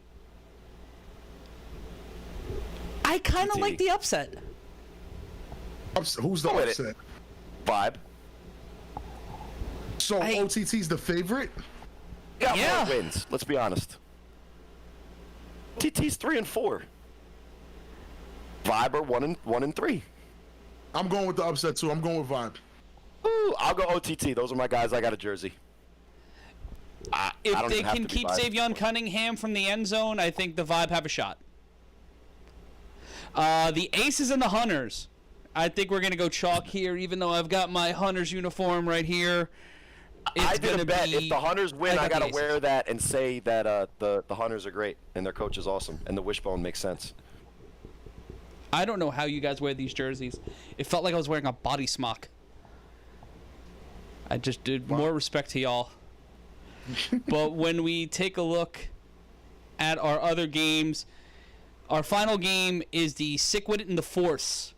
I kind of like the upset. Who's the upset? Vibe. So OTT's the favorite? Yeah. More wins. Let's be honest. OTT's 3-4. Vibe are 1-3. I'm going with the upset too. I'm going with Vibe. Ooh, I'll go OTT. Those are my guys. I got a jersey. If they can keep Savion Cunningham from the end zone, I think the Vibe have a shot. The Aces and the Hunters. I think we're going to go chalk here, even though I've got my Hunters uniform right here. I did a bet. If the Hunters win, I got to wear that and say that the Hunters are great and their coach is awesome and the wishbone makes sense. I don't know how you guys wear these jerseys. It felt like I was wearing a body smock. I just did more respect to y'all. But when we take a look at our other games, our final game is the Sickwit and the Force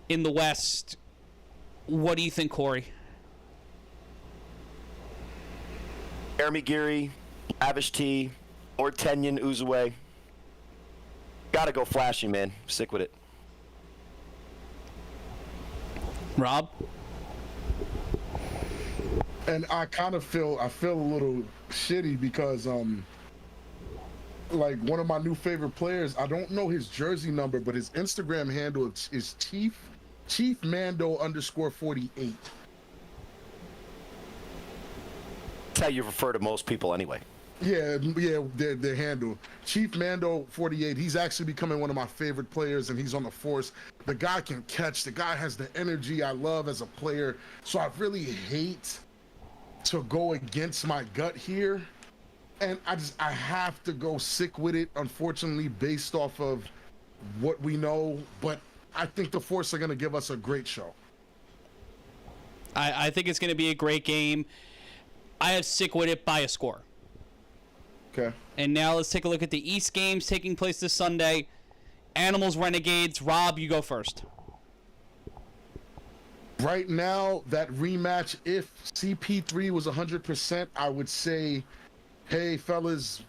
in the West. What do you think, Corey? Jeremy Geary, Avish T, or Tenyon Uzue. Gotta go flashy, man. Sick with it. Rob? And I kind of feel a little shitty because like one of my new favorite players, I don't know his jersey number, but his Instagram handle is Chief Mando _48. That's how you refer to most people anyway. Yeah, their handle. Chief Mando 48. He's actually becoming one of my favorite players, and he's on the Force. The guy can catch. The guy has the energy I love as a player. So I really hate to go against my gut here. And I have to go sick with it, unfortunately, based off of what we know. But I think the Force are going to give us a great show. I think it's going to be a great game. I have sick with it by a score. Okay. And now let's take a look at the East games taking place this Sunday. Animals, Renegades. Rob, you go first. Right now, that rematch, if CP3 was 100%, I would say, hey, fellas,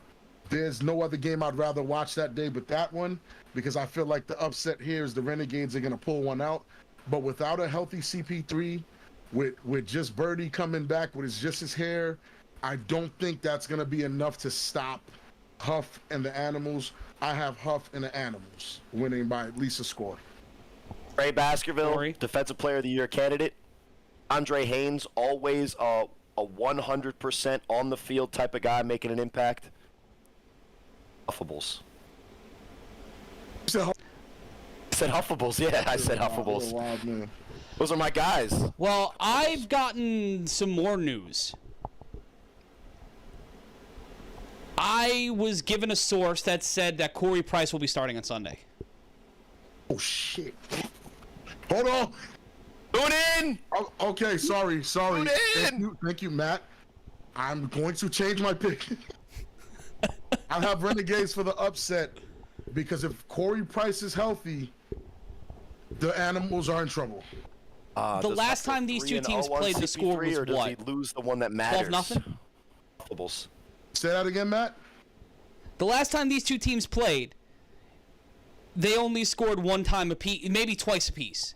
there's no other game I'd rather watch that day but that one, because I feel like the upset here is the Renegades are going to pull one out. But without a healthy CP3, with just Birdie coming back with just his hair, I don't think that's going to be enough to stop Huff and the Animals. I have Huff and the Animals winning by at least a score. Ray Baskerville, Defensive Player of the Year candidate. Andre Haynes, always a 100% on the field type of guy making an impact. Uffables. said Huffables. Yeah, I said Huffables. Wild, man. Those are my guys. Well, I've gotten some more news. I was given a source that said that Corey Price will be starting on Sunday. Oh, shit. Hold on. Tune in. Oh, okay, sorry. Tune in. Thank you, Matt. I'm going to change my pick. I have Renegades for the upset because if Corey Price is healthy, the Animals are in trouble. The last time these two teams played, the score was or does what? he lose the one that matters? 12-0? Huffables. Say that again, Matt. The last time these two teams played, they only scored one time apiece, maybe twice apiece.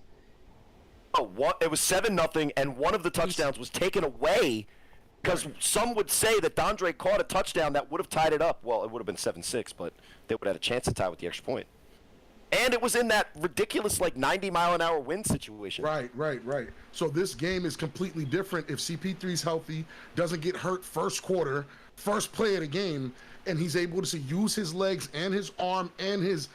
Oh, it was 7-0, and one of the touchdowns was taken away because some would say that Dondre caught a touchdown that would have tied it up. Well, it would have been 7-6, but they would have had a chance to tie with the extra point. And it was in that ridiculous, 90-mile-an-hour wind situation. Right. So this game is completely different if CP3's healthy, doesn't get hurt first quarter, first play of the game, and he's able to use his legs and his arm and his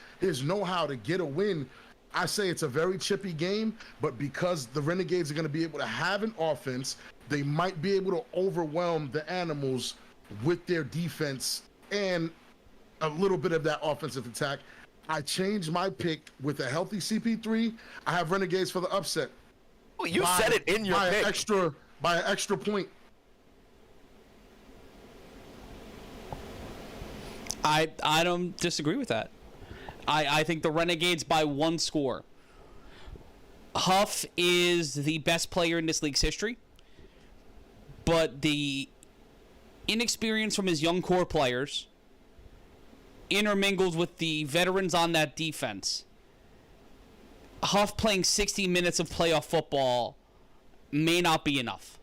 know-how to get a win. I say it's a very chippy game, but because the Renegades are going to be able to have an offense, they might be able to overwhelm the Animals with their defense and a little bit of that offensive attack. I changed my pick with a healthy CP3. I have Renegades for the upset. Well, you said it in your pick. By an extra point. I don't disagree with that. I think the Renegades by one score. Huff is the best player in this league's history, but the inexperience from his young core players intermingles with the veterans on that defense. Huff playing 60 minutes of playoff football may not be enough.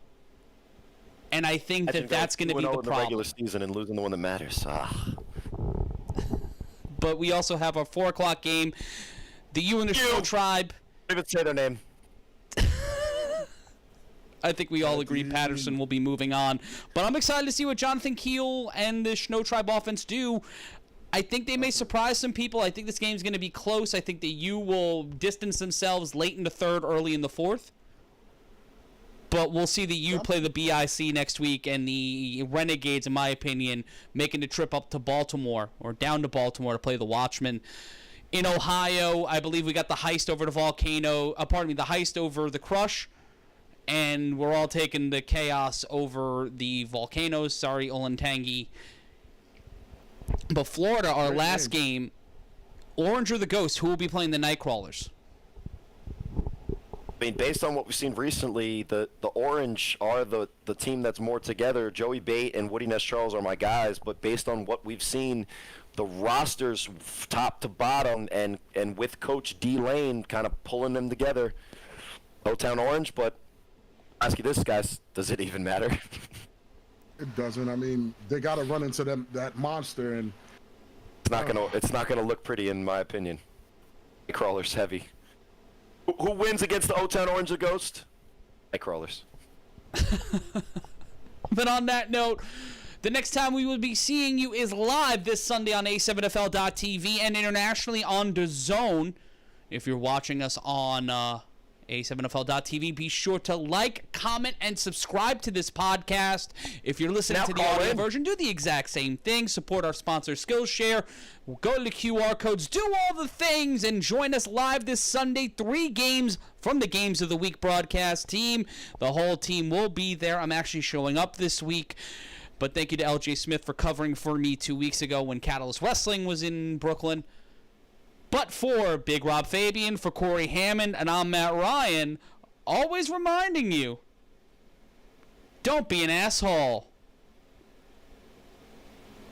And I think that's going to be the problem. In the regular season and losing the one that matters. But we also have our 4 o'clock game. The U and the Snow Tribe. Don't even say their name. I think we all agree Patterson will be moving on. But I'm excited to see what Jonathan Keel and the Snow Tribe offense do. I think they may surprise some people. I think this game's going to be close. I think the U will distance themselves late in the third, early in the fourth. But we'll see the U play the BIC next week, and the Renegades, in my opinion, making the trip up to Baltimore or down to Baltimore to play the Watchmen. In Ohio, I believe we got the heist over the the heist over the Crush, and we're all taking the chaos over the Volcanoes. Sorry, Olentangy. But Florida, our last game, Orange or the Ghost, who will be playing the Nightcrawlers? I mean, based on what we've seen recently, the Orange are the team that's more together. Joey Bate and Woody Ness-Charles are my guys, but based on what we've seen, the rosters top to bottom and with Coach D. Lane kind of pulling them together, O-Town Orange, but I'll ask you this, guys, does it even matter? It doesn't. I mean, they got to run into that monster, and it's not gonna look pretty, in my opinion. Nightcrawlers heavy. Who wins against the O-Town Orange or Ghost? Nightcrawlers. But on that note, the next time we will be seeing you is live this Sunday on A7FL.TV and internationally on DAZN. If you're watching us on A7FL.TV, be sure to like, comment, and subscribe to this podcast. If you're listening to the audio version, do the exact same thing. Support our sponsor, Skillshare. Go to the QR codes, do all the things, and join us live this Sunday. 3 games from the Games of the Week broadcast team. The whole team will be there. I'm actually showing up this week. But thank you to LJ Smith for covering for me 2 weeks ago when Catalyst Wrestling was in Brooklyn. But for Big Rob Fabien, for Cory Hammond, and I'm Matt Ryan, always reminding you, don't be an asshole.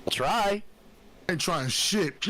I'll try. Ain't trying shit.